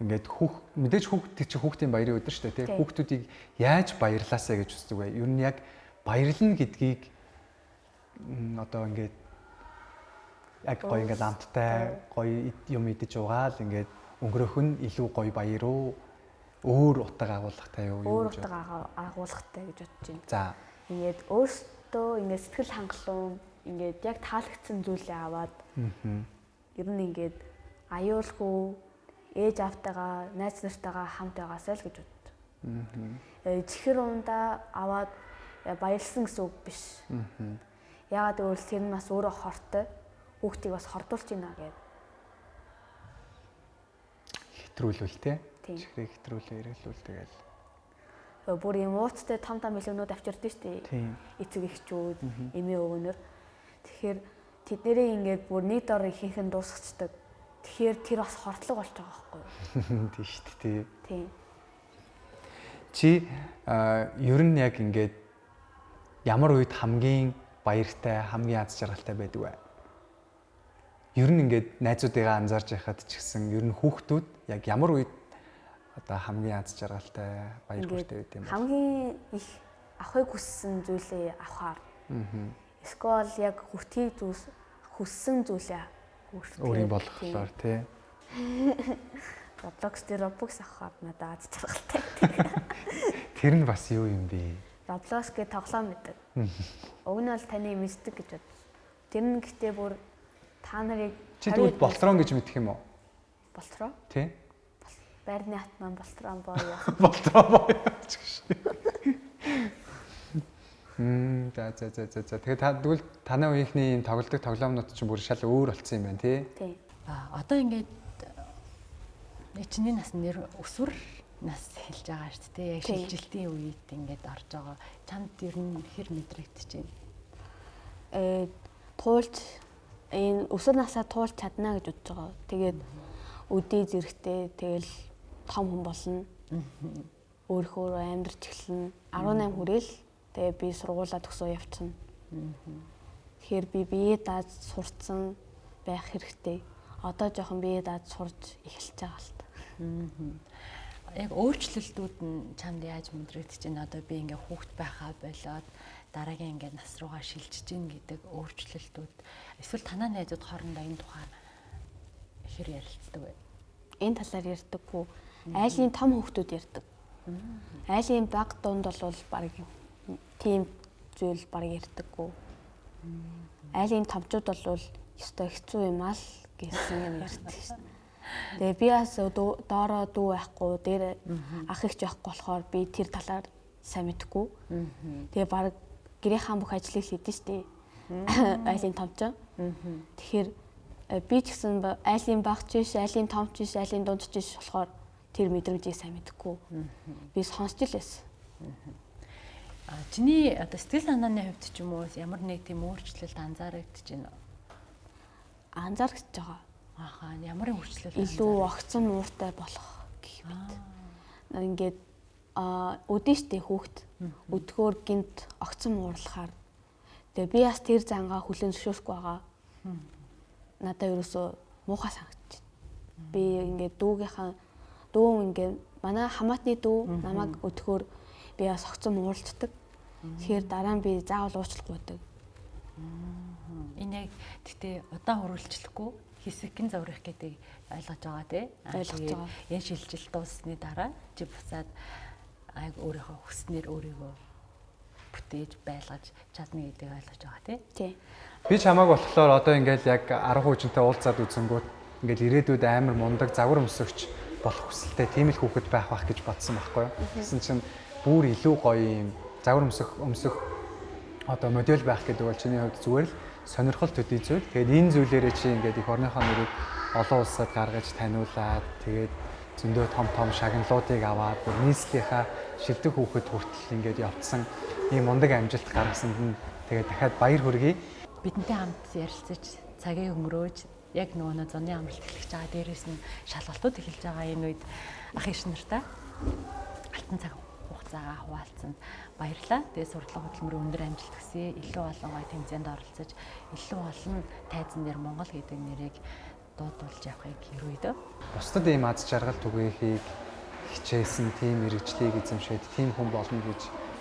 ингээд мэдээж хүүхдүүд чи хүүхдийн баярын өдөр шүү дээ тий. Хүүхдүүдийг яаж баярлаасаа гэж үздэг вэ? Ер нь яг баярлна гэдгийг одоо ингээд яг гоё ингээд амттай гоё юм идэж угаал ингээд өнгөрөх нь илүү гоё баяр уу? Өөр утга агуулгатай юу? Өөр утга агуулгатай гэж бодож байна. За. Ингээд өөртөө ингээд сэтгэл хангалуун ингээд яг таалагдсан зүйлээ аваад ер нь ингээд аюулгүй ээж автайгаа найз нартайгаа хамт байгаасаа л гэж боддог. Чихэр ундаа аваад баярлсан гэсэн үг биш. Яагаад гэвэл тэр нь бас өөрөө хортой хүүхдийг бас хордуулж байна гэдэг. Хэтрүүлвэл те. Чихрийг хэтрүүлээ эргэлүүл тэгэл. Бүр юм ууцтай том илүүнүүд авчирдээ штэ. Эцэг эхчүүд, эмээ өвгөнөр. Тэгэхээр тэднэрээ ингээд бүр нэг дор ихийнхэн дуусгацдаг. Тэгэхээр тэр бас хордлого болж байгаа байхгүй юу? Тийм шүү дээ. Тийм. Чи ер нь яг ингээд ямар үед хамгийн баяртай, хамгийн аз жаргалтай байдаг вэ? Ер нь ингээд найзуудыгаа анзаарч байхад ч гэсэн ер нь хүүхдүүд яг ямар үед одоо хамгийн аз жаргалтай баяр хүртэй байд юм бэ? Хамгийн их авахыг хүссэн зүйлээ авахаар. Эсвэл яг хүртгийг хүссэн зүйлээ хүртээ. Өөрийн болохоор тий. Roblox дээр Robux авахаар надад аз жаргалтай. Тэр нь бас юу юм бэ? Roblox гэх тоглоом байдаг. Уг нь бол таны мэддэг гэж бод. Тэр нь гэхдээ бүр та нарыг чи тэгвэл болтрон гэж мэдэх юм уу? Болтроо? Тий. Байрны хат маань болтрон боёо. Болтрон боёо ч гэж. За. Тэгээд тэгвэл танай үеийнхний тоглолтын тоглоомнууд чинь бүр шал өөр болцсон юм байна тий. Тий. Одоо ингээд чиний нас нэр өсвөр нас хэлж байгаа шүү дээ. Яг шилжилтийн үед ингээд орж байгаа. Чамд ер нь хэр мэдрэгдэж байна? Туулж энэ өсвөр насаа туулж чадна гэж бодож байгаа. Тэгээд өдий зэрэгтэй тэгэл том хүн болно. Өөрийнхөө амьдрч эхэлнэ. 18 хүрээл тэгээ би сургуулаа төгсөө явчихна. Тэгэхээр би бие дааж сурцсан байх хэрэгтэй. Одоо жоохон бие дааж сурж эхэлж байгаа л та. Яг өөрчлөлтүүд нь чамд яаж мэдрэгдэж байна? Одоо би ингээ хүүхэд байхаа болоод дараагийн ингээ нас руугаа шилжиж гин гэдэг өөрчлөлтүүд эсвэл танаа найзууд хоорондоо энэ тухай хэр ярилцдаг вэ? Энэ талаар ярьдаггүй. Айлын том хүүхдүүд ярьдаг. Айлын баг дунд бол баг тийм зүйл баг ярьдаггүй. Айлын томчууд бол ёстой хэцүү юм аа л гэсэн юм ярьдаг шин. Тэгээ би бас доороо дүү байхгүй, дээр ах их жоохгүй болохоор би тэр талаар сайн мэдэхгүй. Тэгээ баг гэрийнхаа бүх ажлыг хийдэж штэ. Айлын томчоо. Тэгэхээр би ч гэсэн айлын багч биш, айлын томч биш, айлын дундч биш болохоор тэр мэдрэмжийг сайн мэдэхгүй. Би сонсч л байсан. Чиний одоо сэтгэл санааны хувьд ч юм уу ямар нэг тийм өөрчлөлт анзаарэгдэж байна уу? Анзаарч байгаа. Ахаа ямар өөрчлөлт? Илүү огцон ууртай болох гэх мэт. Ингээд өдөө штэ хүүхд өдгөөр гинт огцон уурлахаар тэгээ би бас тэр зангаа хүлэн зөвшөөрөхгүй байгаа. Надад ерөөсөө муухай санагдчих. Би ингээд дүү ингээд манай хамаатны дүү намайг өдгөөр би бас огцон уурлцдаг. Тэгэхээр дараа нь би заавал уучлахгүй байдаг. Энэ яг тэгтээ удаан хуралчлахгүй хэсэгэн зурих гэдэг ойлгож байгаа тий. Ойлгож байгаа. Энэ шилжилт дууссаны дараа чи буцаад аяг өөрийнхөө хүснээр өөрийгөө бүтээж байлгаж чадна гэдгийг ойлгож байгаа тий. Тий. Би чамааг болохоор одоо ингээл яг 10 хүчнтэй уулзаад үзэнгүүт ингээл ирээдүйд амар мундаг загвар өмсөгч болох хүсэлтэй тийм л хүүхэд байх гэж бодсон байхгүй юу. Гэсэн чинь бүр илүү гоё юм загвар өмсөх одоо модель байх гэдэг бол чиний хувьд зүгээр л сонирхол төдий зүйл. Тэгээд энэ зүйлээрээ чи ингээд их орныхоо нэрийг олон улсад гаргаж таниулаад тэгээд зөндөө том шагналуудыг аваад бүр нийслэлийнхаа шилдэг хүүхэд хүртэл ингээд явцсан ийм мундаг амжилт гаргасанд нь тэгээд дахиад баяр хүргэе. Бидэнтэй хамт ярилцаж цагийг өнгөрөөж яг нөгөө зуны амралт эхэлж байгаа дээрээс нь шалгалтууд эхэлж байгаа энэ үед ах иш нартай алтан цаг хугацаагаа хуваалцсанд баярлалаа. Тэгээд сурдлага хөтөлмөрийн өндөр амжилт хүсье. Илүү олон гоё тэмцээнд оролцож, илүү олон тайзан дээр Монгол гэдэг нэрийг дуудуулж явахыг хэрвээ. Бусдад ийм аз жаргал түгээхийг хичээсэн тийм мэрэгчлийг эзэмшээд тийм хүн болно гэж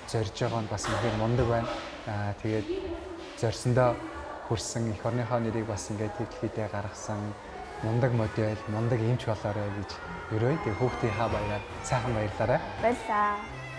зорж байгаа нь бас их мундаг байна. Тэгээд зорьсондоо хүрсэн их орныхоо нэрийг бас ингээд хэлхийдээ гаргасан мундаг модель, мундаг эмч болоорой гэж ерөөй тэг хүүхдийнхаа баяраар сайхан баярлаарай. Баярлалаа.